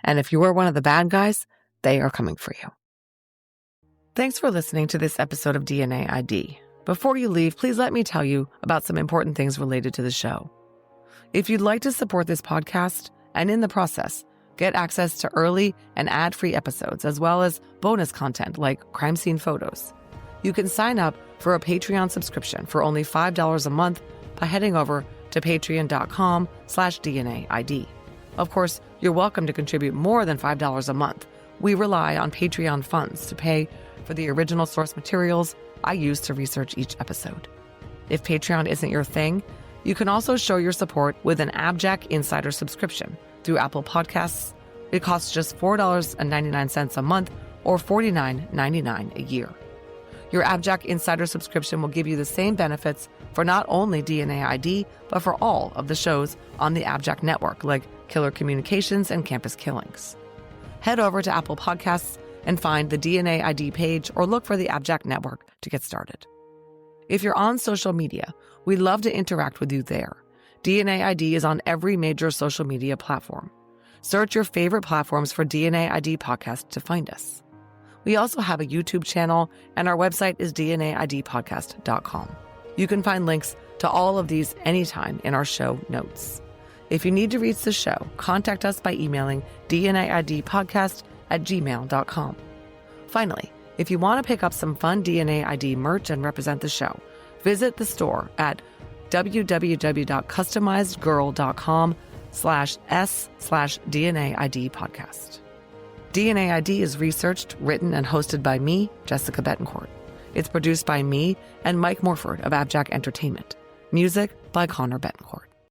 And if you are one of the bad guys, they are coming for you. Thanks for listening to this episode of DNA ID. Before you leave, please let me tell you about some important things related to the show. If you'd like to support this podcast, and in the process, get access to early and ad-free episodes, as well as bonus content like crime scene photos, you can sign up for a Patreon subscription for only $5 a month by heading over to patreon.com/DNAID. Of course, you're welcome to contribute more than $5 a month. We rely on Patreon funds to pay for the original source materials I use to research each episode. If Patreon isn't your thing, you can also show your support with an AbJack Insider subscription through Apple Podcasts. It costs just $4.99 a month or $49.99 a year. Your AbJack Insider subscription will give you the same benefits for not only DNA ID, but for all of the shows on the AbJack network, like Killer Communications and Campus Killings. Head over to Apple Podcasts and find the DNA ID page, or look for the AbJack network to get started. If you're on social media, we'd love to interact with you there. DNA ID is on every major social media platform. Search your favorite platforms for DNA ID Podcast to find us. We also have a YouTube channel, and our website is dnaidpodcast.com. You can find links to all of these anytime in our show notes. If you need to reach the show, contact us by emailing dnaidpodcast@gmail.com. Finally, if you want to pick up some fun DNA ID merch and represent the show, visit the store at www.customizedgirl.com/s/DNA ID podcast. DNA ID is researched, written, and hosted by me, Jessica Betancourt. It's produced by me and Mike Morford of AbJack Entertainment. Music by Connor Betancourt.